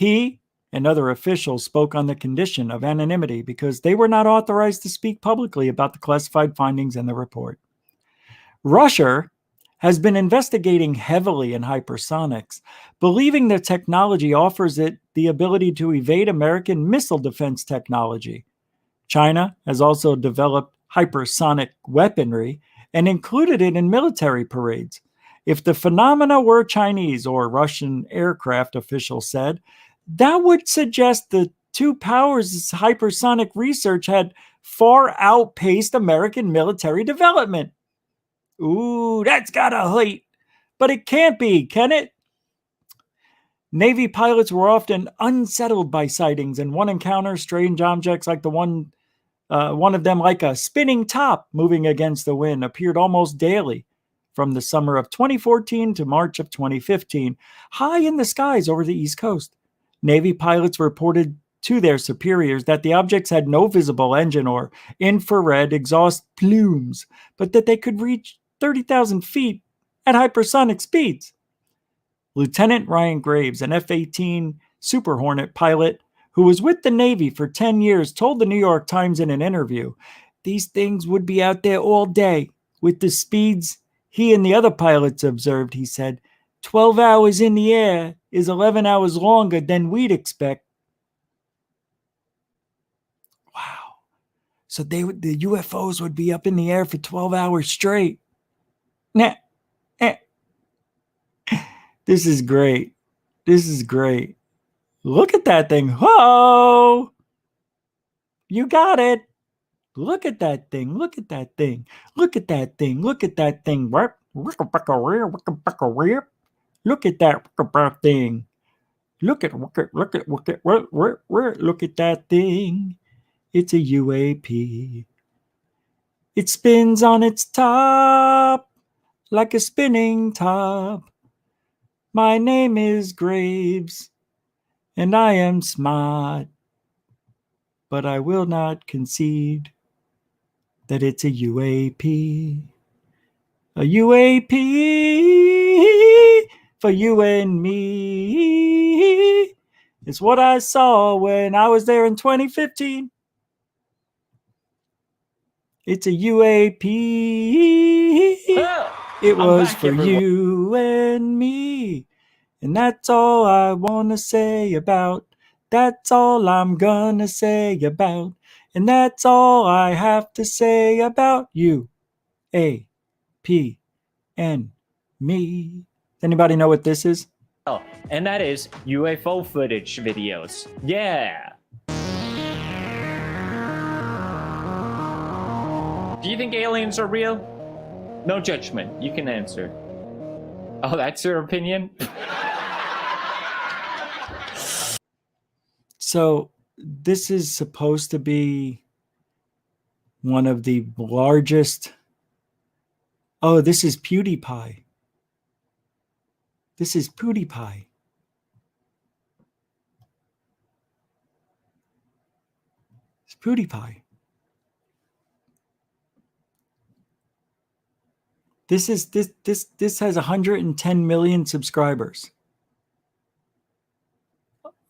He and other officials spoke on the condition of anonymity because they were not authorized to speak publicly about the classified findings in the report. Russia has been investigating heavily in hypersonics, believing the technology offers it the ability to evade American missile defense technology. China has also developed hypersonic weaponry and included it in military parades. If the phenomena were Chinese or Russian aircraft, officials said, that would suggest the two powers' hypersonic research had far outpaced American military development. Ooh, that's gotta hurt. But it can't be, can it? Navy pilots were often unsettled by sightings, and one encounter strange objects like one of them, like a spinning top moving against the wind, appeared almost daily from the summer of 2014 to March of 2015, high in the skies over the East Coast. Navy pilots reported to their superiors that the objects had no visible engine or infrared exhaust plumes, but that they could reach 30,000 feet at hypersonic speeds. Lieutenant Ryan Graves, an F-18 Super Hornet pilot who was with the Navy for 10 years, told the New York Times in an interview, these things would be out there all day. With the speeds he and the other pilots observed, he said, 12 hours in the air is 11 hours longer than we'd expect. Wow. So the UFOs would be up in the air for 12 hours straight. Nah. This is great. This is great. Look at that thing. Whoa! You got it. Look at that thing. Look at that thing. Look at that thing. Look at that thing. Look at that thing. Look at that thing. It's a UAP. It spins on its top like a spinning top. My name is Graves, and I am smart, but I will not concede that it's a UAP. A UAP for you and me. It's what I saw when I was there in 2015. It's a UAP. It was for you and me. And that's all I want to say about. That's all I'm gonna say about. And that's all I have to say about you. A, P, N, me. Anybody know what this is?
Oh, and that is UFO footage videos. Yeah. Do you think aliens are real? No judgment. You can answer. Oh, that's your opinion?
So this is supposed to be one of the largest. Oh, this is PewDiePie. This is PewDiePie. It's PewDiePie. This has 110 million subscribers.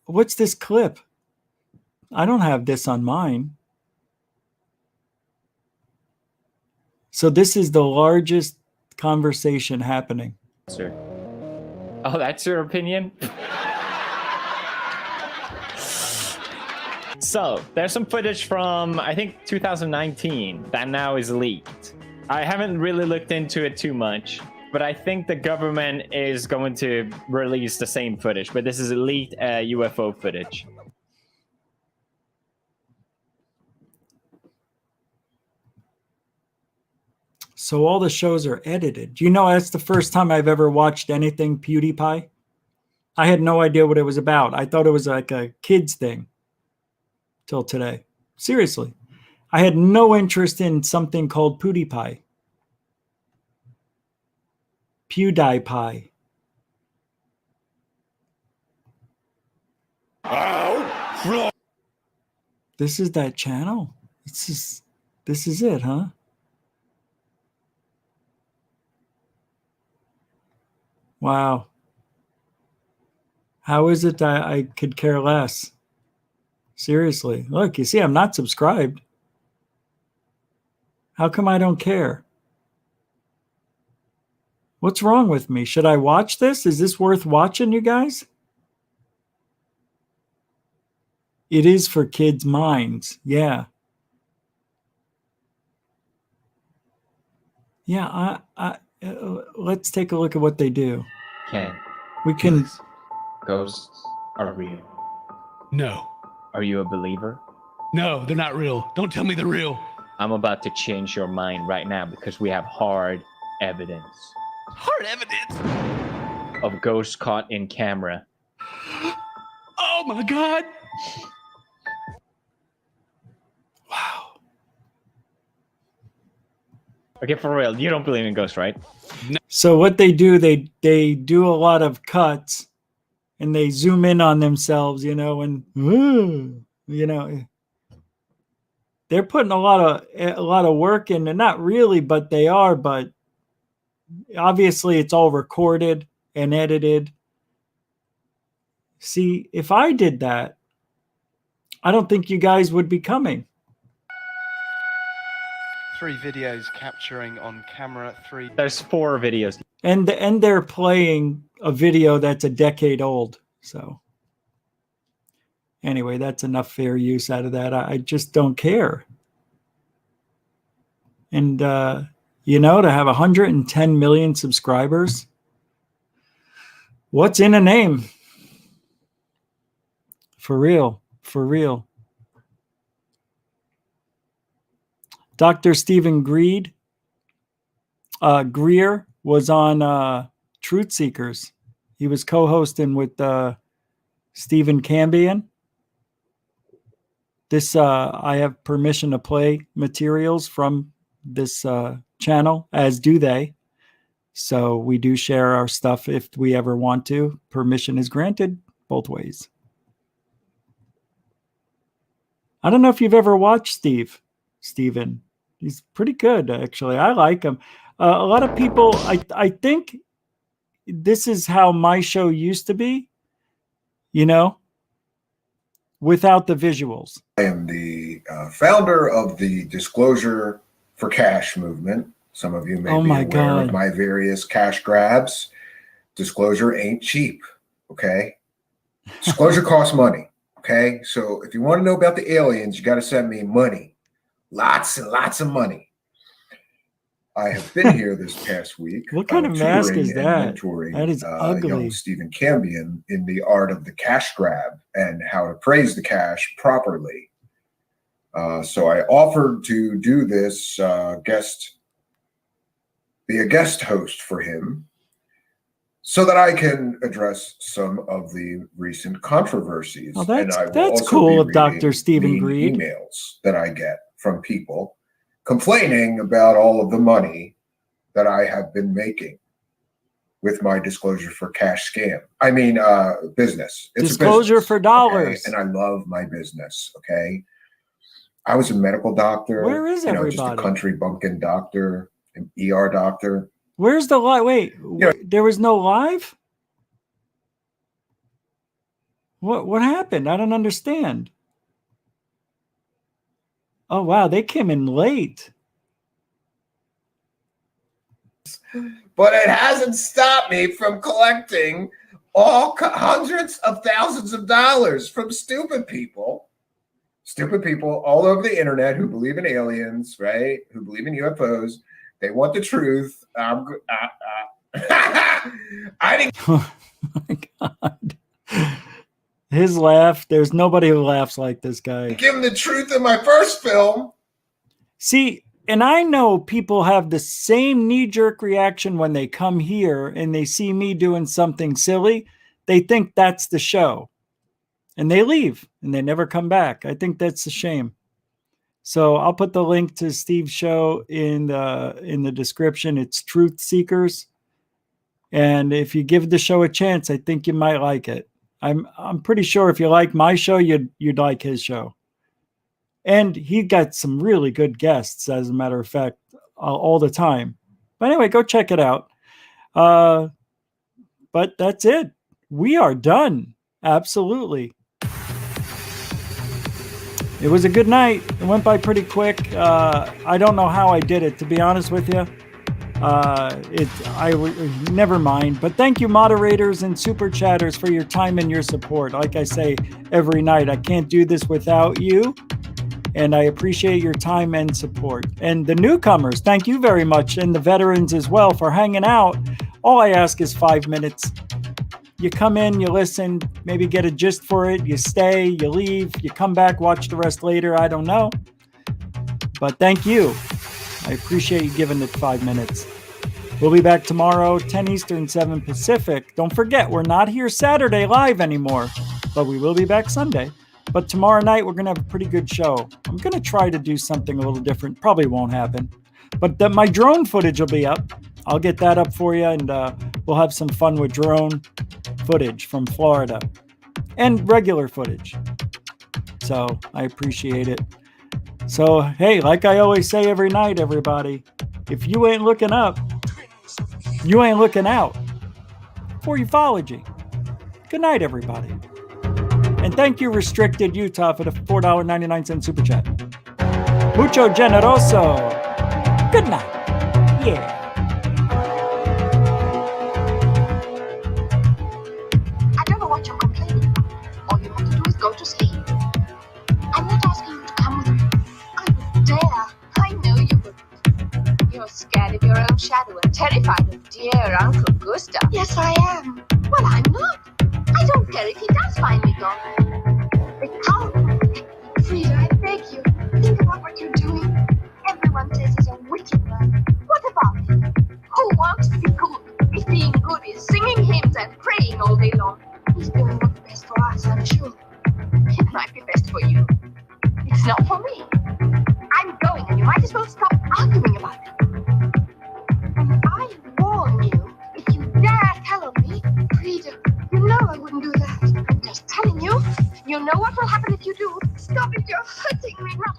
What's this clip? I don't have this on mine. So this is the largest conversation happening.
Sir. Oh, that's your opinion? So, there's some footage from, I think, 2019 that now is leaked. I haven't really looked into it too much, but I think the government is going to release the same footage, but this is leaked UFO footage.
So all the shows are edited. You know, that's the first time I've ever watched anything PewDiePie. I had no idea what it was about. I thought it was like a kids thing till today. Seriously. I had no interest in something called PewDiePie. PewDiePie. This is that channel? This is it, huh? Wow. How is it that I could care less? Seriously. Look, you see, I'm not subscribed. How come I don't care? What's wrong with me? Should I watch this? Is this worth watching, you guys? It is for kids' minds. Yeah. Yeah, let's take a look at what they do.
Ken,
We can.
ghosts are real.
No.
Are you a believer?
No, they're not real. Don't tell me they're real.
I'm about to change your mind right now because we have hard evidence.
Hard evidence?
Of ghosts caught in camera.
Oh my God.
Wow.
Okay, for real, you don't believe in ghosts, right?
No.
So what they do, they do a lot of cuts and they zoom in on themselves, you know, and you know, they're putting a lot of work in, and not really, but they are. But obviously, it's all recorded and edited. See, if I did that, I don't think you guys would be coming.
3 videos capturing on camera 3.
There's 4 videos.
And they're playing a video that's a decade old. So anyway, that's enough fair use out of that. I just don't care. And you know, to have 110 million subscribers, what's in a name? For real, for real. Dr. Stephen Greer was on Truth Seekers. He was co-hosting with Stephen Cambion. This I have permission to play materials from this channel, as do they. So we do share our stuff if we ever want to. Permission is granted both ways. I don't know if you've ever watched Stephen. He's pretty good, actually. I like him. A lot of people, I think this is how my show used to be, you know, without the visuals.
I am the founder of the Disclosure for Cash movement. Some of you may be aware of my various cash grabs. Disclosure ain't cheap, okay? Disclosure costs money, okay? So if you want to know about the aliens, you got to send me money. Lots and lots of money. I have been here this past week.
What kind of mask is that?
That
is ugly.
Young Stephen Cambion in the art of the cash grab and how to praise the cash properly. So I offered to do this be a guest host for him so that I can address some of the recent controversies.
Oh, that's,
and I will
that's
also
cool
be
of Dr. Stephen
reading
Greer.
emails that I get from people complaining about all of the money that I have been making with my Disclosure for Cash scam. I mean, business. It's
Disclosure
a business,
for dollars.
okay? And I love my business, okay? I was a medical doctor.
Where is everybody?
Just a country bumpkin doctor, an ER doctor.
Where's the live? Wait, there was no live? What happened? I don't understand. Oh, wow, they came in late.
But it hasn't stopped me from collecting hundreds of thousands of dollars from stupid people all over the internet who believe in aliens, right? Who believe in UFOs. They want the truth. I didn't.
Oh my God. His laugh, there's nobody who laughs like this guy.
Give him the truth in my first film.
See, and I know people have the same knee-jerk reaction when they come here and they see me doing something silly. They think that's the show. And they leave and they never come back. I think that's a shame. So I'll put the link to Steve's show in the description. It's Truth Seekers. And if you give the show a chance, I think you might like it. I'm pretty sure if you like my show, you'd like his show. And he got some really good guests, as a matter of fact, all the time. But anyway, go check it out. But that's it. we are done. Absolutely. It was a good night. It went by pretty quick. I don't know how I did it, to be honest with you. Never mind. But thank you, moderators and super chatters, for your time and your support. Like I say every night, I can't do this without you. And I appreciate your time and support. And the newcomers, thank you very much. And the veterans as well for hanging out. All I ask is 5 minutes. You come in, you listen, maybe get a gist for it. You stay, you leave, you come back, watch the rest later. I don't know. But thank you. I appreciate you giving it 5 minutes. We'll be back tomorrow, 10 Eastern, 7 Pacific. Don't forget, we're not here Saturday live anymore, but we will be back Sunday. But tomorrow night, we're going to have a pretty good show. I'm going to try to do something a little different. Probably won't happen. But my drone footage will be up. I'll get that up for you, and we'll have some fun with drone footage from Florida and regular footage. So I appreciate it. So, hey, like I always say every night, everybody, if you ain't looking up, you ain't looking out. For ufology. Good night, everybody. And thank you, Restricted Utah, for the $4.99 super chat. Mucho generoso. Good night. Yeah.
I don't know what you're complaining about. All you have to do is go to sleep. I'm not asking you to come with me. I would dare. I know you would. You're scared of your own shadow and terrified of dear Uncle Gustav. Yes, I am. Well, I'm not. I don't care if he does find me gone. But how? Frida, I beg you. Think about what you're doing. Everyone says he's a wicked man. What about him? Who wants to be good if being good is singing hymns and praying all day long? He's doing what's best for us, I'm sure. It might be best for you. It's not for me. I'm going, and you might as well stop arguing about it. And I warn you, if you dare tell on me, Frida, you know I wouldn't do that. I'm just telling you. You know what will happen if you do. Stop it, you're hurting me, not